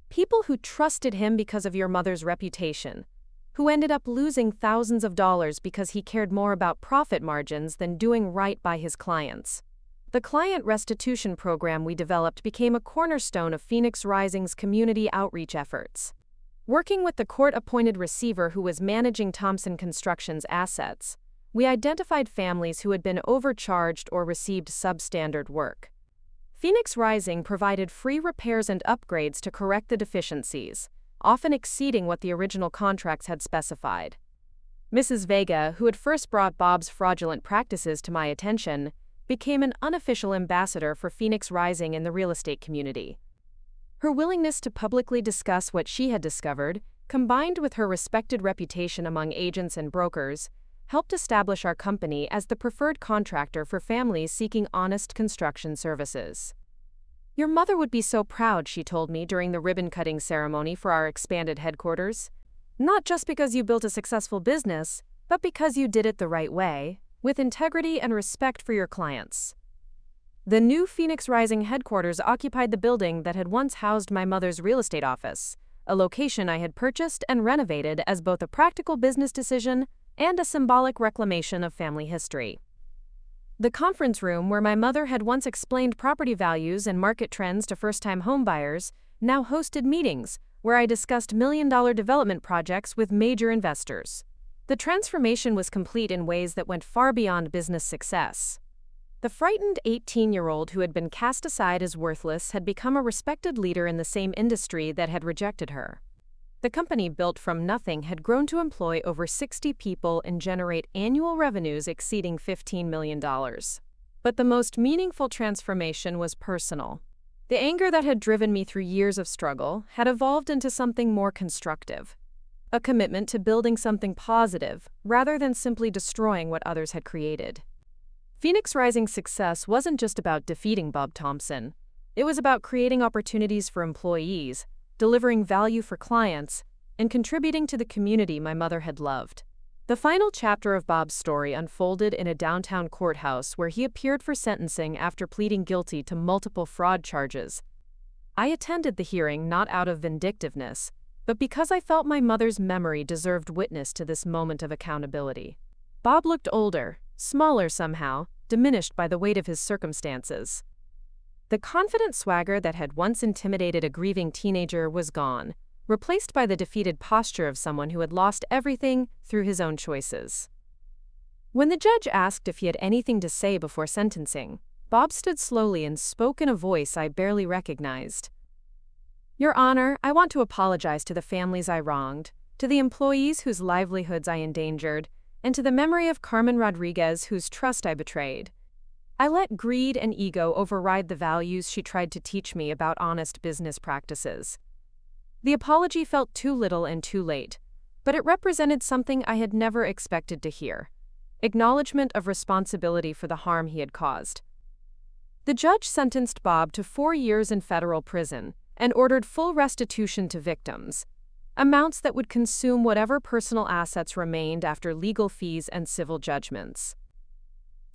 "People who trusted him because of your mother's reputation, who ended up losing thousands of dollars because he cared more about profit margins than doing right by his clients. The client restitution program we developed became a cornerstone of Phoenix Rising's community outreach efforts. Working with the court-appointed receiver who was managing Thompson Construction's assets, we identified families who had been overcharged or received substandard work. Phoenix Rising provided free repairs and upgrades to correct the deficiencies, often exceeding what the original contracts had specified. Mrs. Vega, who had first brought Bob's fraudulent practices to my attention, became an unofficial ambassador for Phoenix Rising in the real estate community. Her willingness to publicly discuss what she had discovered, combined with her respected reputation among agents and brokers, helped establish our company as the preferred contractor for families seeking honest construction services. "Your mother would be so proud," she told me during the ribbon-cutting ceremony for our expanded headquarters. "Not just because you built a successful business, but because you did it the right way, with integrity and respect for your clients." The new Phoenix Rising headquarters occupied the building that had once housed my mother's real estate office, a location I had purchased and renovated as both a practical business decision and a symbolic reclamation of family history. The conference room where my mother had once explained property values and market trends to first-time homebuyers now hosted meetings where I discussed million-dollar development projects with major investors. The transformation was complete in ways that went far beyond business success. The frightened 18-year-old who had been cast aside as worthless had become a respected leader in the same industry that had rejected her. The company, built from nothing, had grown to employ over 60 people and generate annual revenues exceeding $15 million. But the most meaningful transformation was personal. The anger that had driven me through years of struggle had evolved into something more constructive. A commitment to building something positive, rather than simply destroying what others had created. Phoenix Rising's success wasn't just about defeating Bob Thompson. It was about creating opportunities for employees, delivering value for clients, and contributing to the community my mother had loved. The final chapter of Bob's story unfolded in a downtown courthouse where he appeared for sentencing after pleading guilty to multiple fraud charges. I attended the hearing not out of vindictiveness, but because I felt my mother's memory deserved witness to this moment of accountability. Bob looked older, smaller somehow, diminished by the weight of his circumstances. The confident swagger that had once intimidated a grieving teenager was gone, replaced by the defeated posture of someone who had lost everything through his own choices. When the judge asked if he had anything to say before sentencing, Bob stood slowly and spoke in a voice I barely recognized. "Your Honor, I want to apologize to the families I wronged, to the employees whose livelihoods I endangered, and to the memory of Carmen Rodriguez whose trust I betrayed. I let greed and ego override the values she tried to teach me about honest business practices." The apology felt too little and too late, but it represented something I had never expected to hear: acknowledgement of responsibility for the harm he had caused. The judge sentenced Bob to 4 years in federal prison and ordered full restitution to victims, amounts that would consume whatever personal assets remained after legal fees and civil judgments.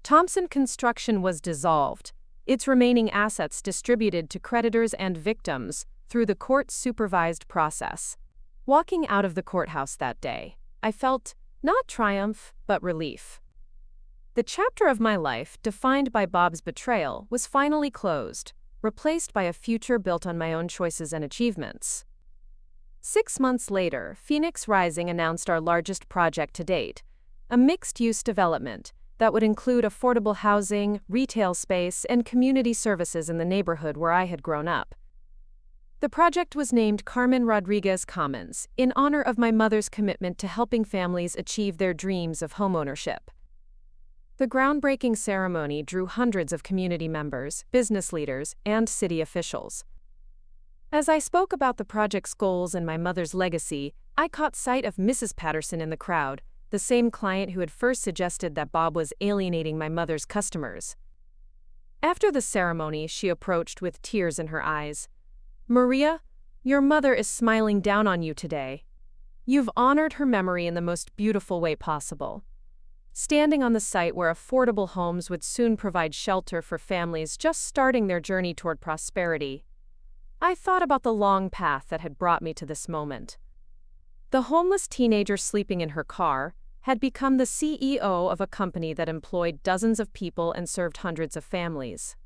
Thompson Construction was dissolved, its remaining assets distributed to creditors and victims through the court-supervised process. Walking out of the courthouse that day, I felt not triumph, but relief. The chapter of my life defined by Bob's betrayal was finally closed, replaced by a future built on my own choices and achievements. 6 months later, Phoenix Rising announced our largest project to date, a mixed-use development that would include affordable housing, retail space, and community services in the neighborhood where I had grown up. The project was named Carmen Rodriguez Commons, in honor of my mother's commitment to helping families achieve their dreams of homeownership. The groundbreaking ceremony drew hundreds of community members, business leaders, and city officials. As I spoke about the project's goals and my mother's legacy, I caught sight of Mrs. Patterson in the crowd, the same client who had first suggested that Bob was alienating my mother's customers. After the ceremony, she approached with tears in her eyes. "Maria, your mother is smiling down on you today. You've honored her memory in the most beautiful way possible. Standing on the site where affordable homes would soon provide shelter for families just starting their journey toward prosperity. I thought about the long path that had brought me to this moment. The homeless teenager sleeping in her car had become the CEO of a company that employed dozens of people and served hundreds of families.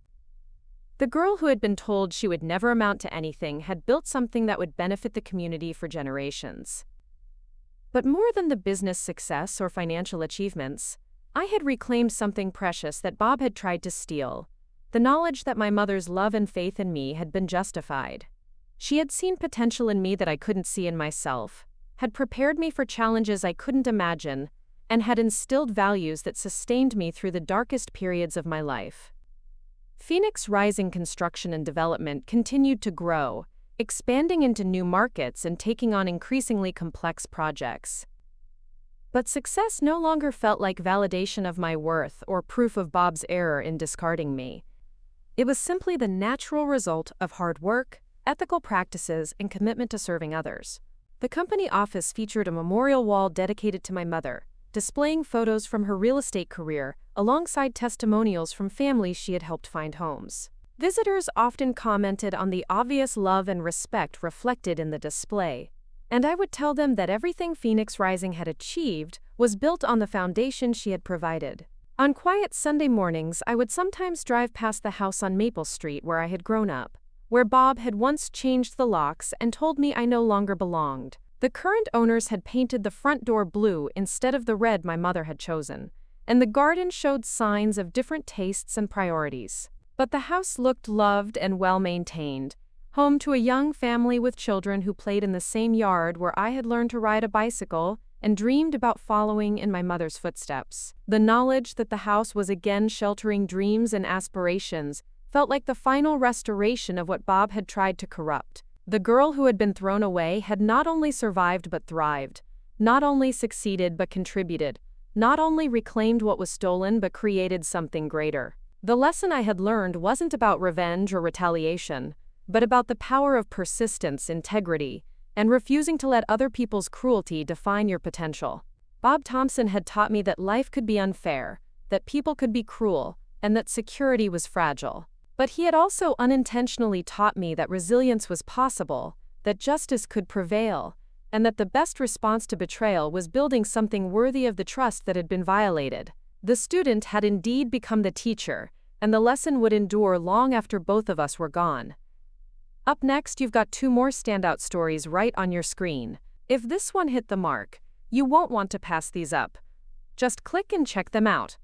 The girl who had been told she would never amount to anything had built something that would benefit the community for generations. But more than the business success or financial achievements, I had reclaimed something precious that Bob had tried to steal: the knowledge that my mother's love and faith in me had been justified. She had seen potential in me that I couldn't see in myself, had prepared me for challenges I couldn't imagine, and had instilled values that sustained me through the darkest periods of my life. Phoenix Rising construction and development continued to grow, expanding into new markets and taking on increasingly complex projects. But success no longer felt like validation of my worth or proof of Bob's error in discarding me. It was simply the natural result of hard work, ethical practices, and commitment to serving others. The company office featured a memorial wall dedicated to my mother, displaying photos from her real estate career, alongside testimonials from families she had helped find homes. Visitors often commented on the obvious love and respect reflected in the display, and I would tell them that everything Phoenix Rising had achieved was built on the foundation she had provided. On quiet Sunday mornings, I would sometimes drive past the house on Maple Street where I had grown up, where Bob had once changed the locks and told me I no longer belonged. The current owners had painted the front door blue instead of the red my mother had chosen, and the garden showed signs of different tastes and priorities. But the house looked loved and well-maintained, home to a young family with children who played in the same yard where I had learned to ride a bicycle and dreamed about following in my mother's footsteps. The knowledge that the house was again sheltering dreams and aspirations felt like the final restoration of what Bob had tried to corrupt. The girl who had been thrown away had not only survived but thrived, not only succeeded but contributed, not only reclaimed what was stolen but created something greater. The lesson I had learned wasn't about revenge or retaliation, but about the power of persistence, integrity, and refusing to let other people's cruelty define your potential. Bob Thompson had taught me that life could be unfair, that people could be cruel, and that security was fragile. But he had also unintentionally taught me that resilience was possible, that justice could prevail, and that the best response to betrayal was building something worthy of the trust that had been violated. The student had indeed become the teacher, and the lesson would endure long after both of us were gone. Up next, you've got 2 more standout stories right on your screen. If this one hit the mark, you won't want to pass these up. Just click and check them out.